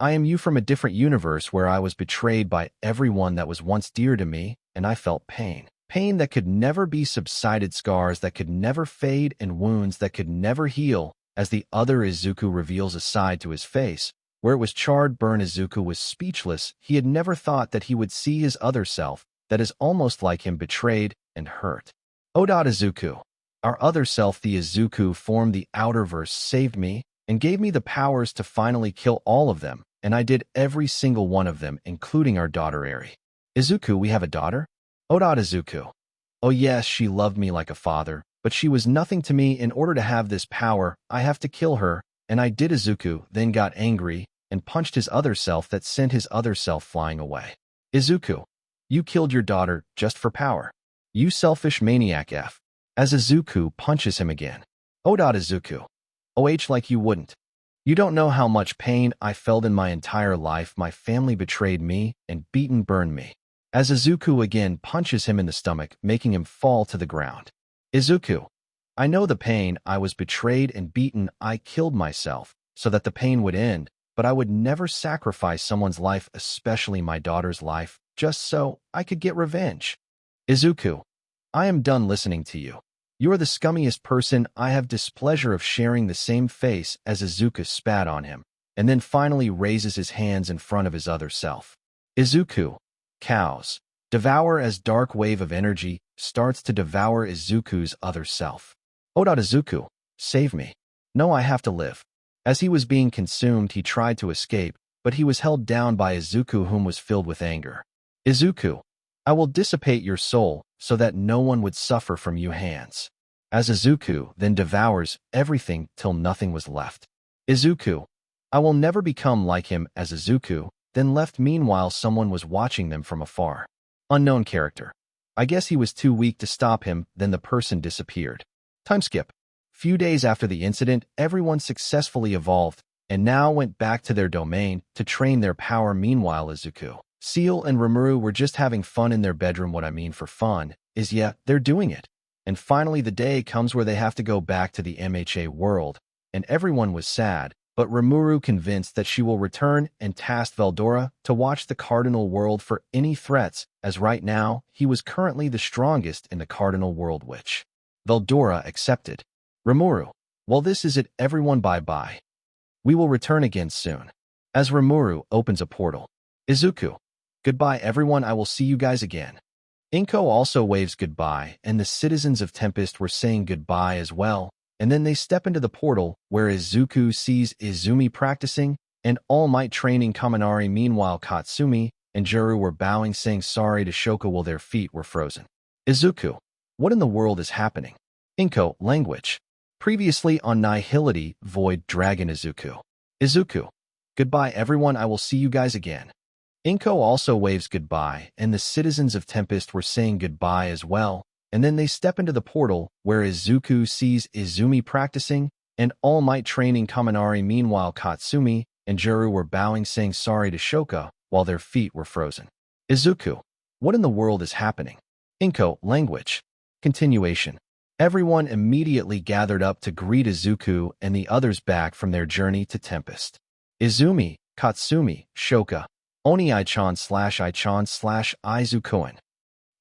I am you from a different universe where I was betrayed by everyone that was once dear to me, and I felt pain. Pain that could never be subsided, scars that could never fade, and wounds that could never heal, as the other Izuku reveals a side to his face, where it was charred, burn. Izuku was speechless. He had never thought that he would see his other self, that is almost like him, betrayed and hurt. Oh, Izuku. Our other self, the Izuku formed the Outerverse, saved me, and gave me the powers to finally kill all of them, and I did every single one of them, including our daughter Eri. Izuku, we have a daughter? Oh, Izuku. Oh yes, she loved me like a father, but she was nothing to me. In order to have this power, I have to kill her, and I did. Izuku then got angry and punched his other self, that sent his other self flying away. Izuku, you killed your daughter just for power. You selfish maniac. F. As Izuku punches him again. Oh, Izuku. Oh, like you wouldn't. You don't know how much pain I felt in my entire life. My family betrayed me and beaten, burned me. As Izuku again punches him in the stomach, making him fall to the ground. Izuku, I know the pain. I was betrayed and beaten. I killed myself so that the pain would end, but I would never sacrifice someone's life, especially my daughter's life, just so I could get revenge. Izuku, I am done listening to you. You are the scummiest person. I have displeasure of sharing the same face. As Izuku spat on him, and then finally raises his hands in front of his other self. Izuku, cows, devour, as dark wave of energy starts to devour Izuku's other self. Oh, Izuku, save me. No, I have to live. As he was being consumed, he tried to escape, but he was held down by Izuku, whom was filled with anger. Izuku, I will dissipate your soul so that no one would suffer from your hands. As Izuku then devours everything till nothing was left. Izuku, I will never become like him. As Izuku then left, meanwhile someone was watching them from afar. Unknown character. I guess he was too weak to stop him, then the person disappeared. Time skip. Few days after the incident, everyone successfully evolved and now went back to their domain to train their power. Meanwhile, Izuku, Seal, and Rimuru were just having fun in their bedroom. What I mean for fun is, yeah, they're doing it. And finally the day comes where they have to go back to the MHA world, and everyone was sad, but Rimuru convinced that she will return and tasked Veldora to watch the Cardinal World for any threats, as right now he was currently the strongest in the Cardinal World, which Veldora accepted. Rimuru, well, this is it, everyone, bye-bye. We will return again soon. As Rimuru opens a portal. Izuku, goodbye everyone, I will see you guys again. Inko also waves goodbye, and the citizens of Tempest were saying goodbye as well, and then they step into the portal, where Izuku sees Izumi practicing, and All Might training Kaminari. Meanwhile, Katsumi and Juru were bowing, saying sorry to Shoka while their feet were frozen. Izuku, what in the world is happening? Inko, language. Previously on Nihility, Void Dragon. Izuku, goodbye everyone, I will see you guys again. Inko also waves goodbye, and the citizens of Tempest were saying goodbye as well, and then they step into the portal, where Izuku sees Izumi practicing, and All Might training Kaminari. Meanwhile, Katsumi and Juru were bowing, saying sorry to Shoka while their feet were frozen. Izuku, what in the world is happening? Inko, language. Continuation. Everyone immediately gathered up to greet Izuku and the others back from their journey to Tempest. Izumi, Katsumi, Shoka, Oni-chan /I-chan /Izukuin.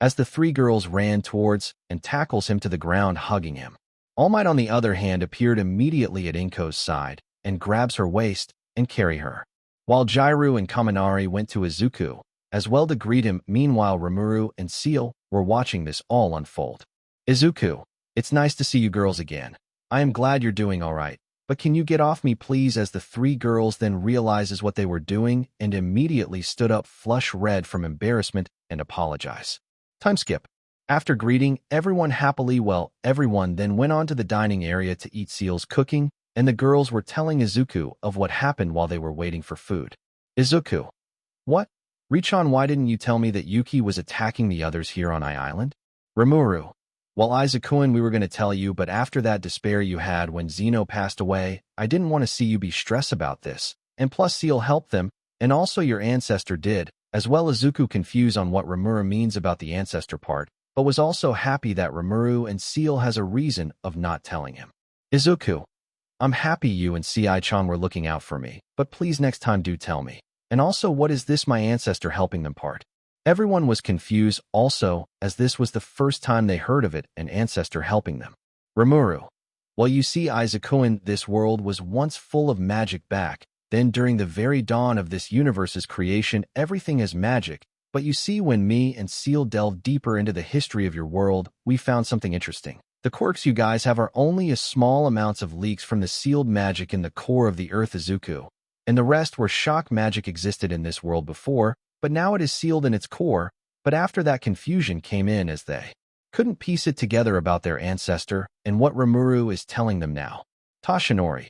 As the three girls ran towards and tackles him to the ground, hugging him. All Might, on the other hand, appeared immediately at Inko's side and grabs her waist and carry her. While Jairu and Kaminari went to Izuku as well to greet him. Meanwhile, Rimuru and Seal were watching this all unfold. Izuku, it's nice to see you girls again. I am glad you're doing all right, but can you get off me please? As the three girls then realizes what they were doing and immediately stood up, flush red from embarrassment, and apologize. Time skip. After greeting everyone happily, everyone then went on to the dining area to eat Seal's cooking, and the girls were telling Izuku of what happened while they were waiting for food. Izuku, what? Richan, why didn't you tell me that Yuki was attacking the others here on Island? Rimuru, well, Izukuin, we were going to tell you, but after that despair you had when Zeno passed away, I didn't want to see you be stressed about this. And plus Seal helped them, and also your ancestor did, as well. Izuku confused on what Rimuru means about the ancestor part, but was also happy that Rimuru and Seal has a reason of not telling him. Izuku, I'm happy you and Ci-chan were looking out for me, but please next time do tell me. And also, what is this my ancestor helping them part? Everyone was confused also, as this was the first time they heard of it, an ancestor helping them. Rimuru, well, you see, Izukuin, this world was once full of magic back then. During the very dawn of this universe's creation, everything is magic. But you see, when me and Seal delved deeper into the history of your world, we found something interesting. The quirks you guys have are only a small amounts of leaks from the sealed magic in the core of the earth, Izuku, and the rest were shock magic existed in this world before, but now it is sealed in its core. But after that, confusion came in as they couldn't piece it together about their ancestor and what Rimuru is telling them now. Tashinori,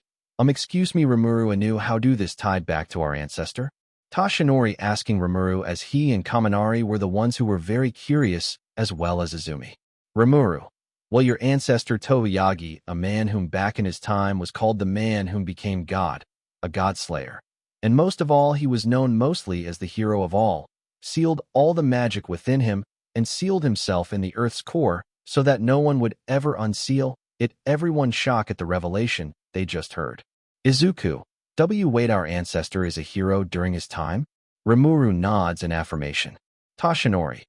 excuse me Rimuru, anew, how do this tied back to our ancestor? Tashinori asking Rimuru, as he and Kaminari were the ones who were very curious, as well as Izumi. Rimuru, well, your ancestor Touyagi, a man whom back in his time was called the man whom became God, a god-slayer. And most of all, he was known mostly as the hero of all, sealed all the magic within him, and sealed himself in the earth's core, so that no one would ever unseal it. Everyone shocked at the revelation they just heard. Izuku, wait, our ancestor is a hero during his time? Rimuru nods in affirmation. Tashinori,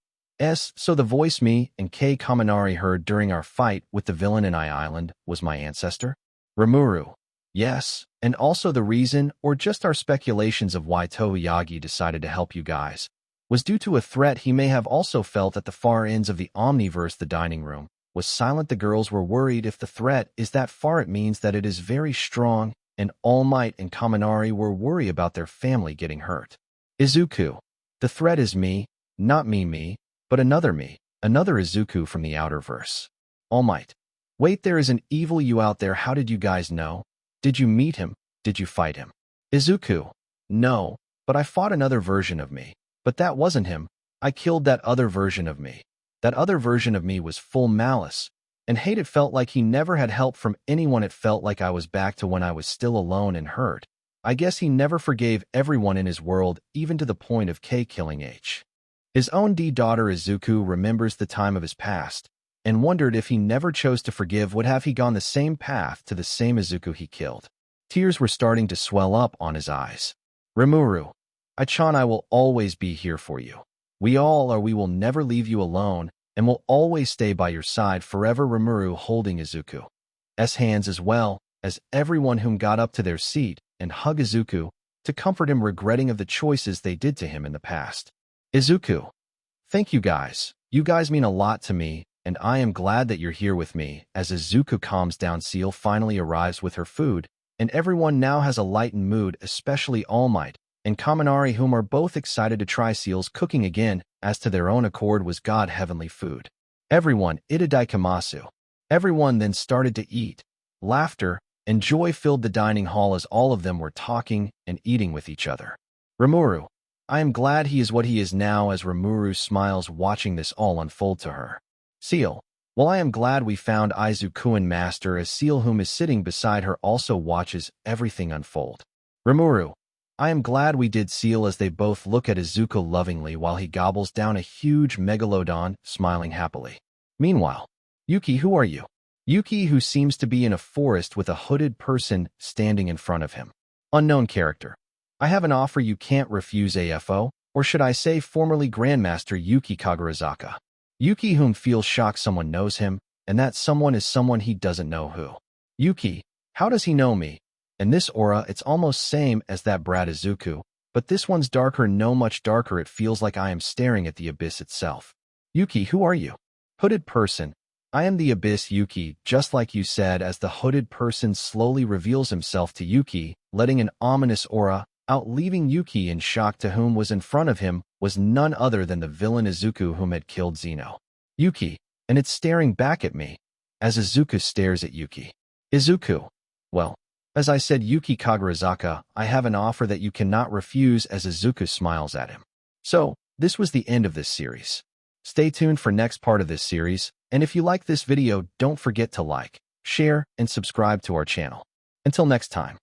so the voice me and Kaminari heard during our fight with the villain in Island was my ancestor? Rimuru, yes, and also the reason, or just our speculations of why Touyagi decided to help you guys, was due to a threat he may have also felt at the far ends of the Omniverse, the dining room, was silent. The girls were worried. If the threat is that far, it means that it is very strong, and All Might and Kaminari were worried about their family getting hurt. Izuku. The threat is me, not me, but another me, another Izuku from the outer verse. All Might. Wait, there is an evil you out there. How did you guys know? Did you meet him? Did you fight him? Izuku. No, but I fought another version of me. But that wasn't him. I killed that other version of me. That other version of me was full malice and hate. It felt like he never had help from anyone. It felt like I was back to when I was still alone and hurt. I guess he never forgave everyone in his world, even to the point of K killing H. His own daughter Izuku remembers the time of his past and wondered if he never chose to forgive, would have he gone the same path to the same Izuku he killed. Tears were starting to swell up on his eyes. Rimuru. I-chan, I will always be here for you. We all are. We will never leave you alone and will always stay by your side forever. Rimuru holding Izuku's hands as well as everyone whom got up to their seat and hug Izuku to comfort him, regretting of the choices they did to him in the past. Izuku. Thank you guys. You guys mean a lot to me, and I am glad that you're here with me. As Izuku calms down, Seal finally arrives with her food, and everyone now has a lightened mood, especially All Might and Kaminari, whom are both excited to try Seal's cooking again, as to their own accord was God heavenly food. Everyone, itadaikamasu. Everyone then started to eat. Laughter and joy filled the dining hall as all of them were talking and eating with each other. Rimuru. I am glad he is what he is now. As Rimuru smiles watching this all unfold to her. Seal. Well, I am glad we found Izuku-and Master. As Seal, whom is sitting beside her, also watches everything unfold. Rimuru. I am glad we did, Seal, as they both look at Izuku lovingly while he gobbles down a huge megalodon, smiling happily. Meanwhile, Yuki, who are you? Yuki, who seems to be in a forest with a hooded person standing in front of him. Unknown character. I have an offer you can't refuse, AFO, or should I say formerly Grandmaster Yuki Kagarizaka. Yuki, whom feels shocked someone knows him, and that someone is someone he doesn't know who. Yuki, how does he know me? And this aura, it's almost same as that brat Izuku, but this one's darker, no much darker. It feels like I am staring at the abyss itself. Yuki, who are you? Hooded person. I am the abyss, Yuki, just like you said, as the hooded person slowly reveals himself to Yuki, letting an ominous aura out, leaving Yuki in shock. To whom was in front of him was none other than the villain Izuku, whom had killed Zeno. Yuki, and it's staring back at me. As Izuku stares at Yuki. Izuku. Well, as I said, Yuki Kagarizaka, I have an offer that you cannot refuse. As Izuku smiles at him. So, this was the end of this series. Stay tuned for next part of this series, and if you like this video, don't forget to like, share, and subscribe to our channel. Until next time.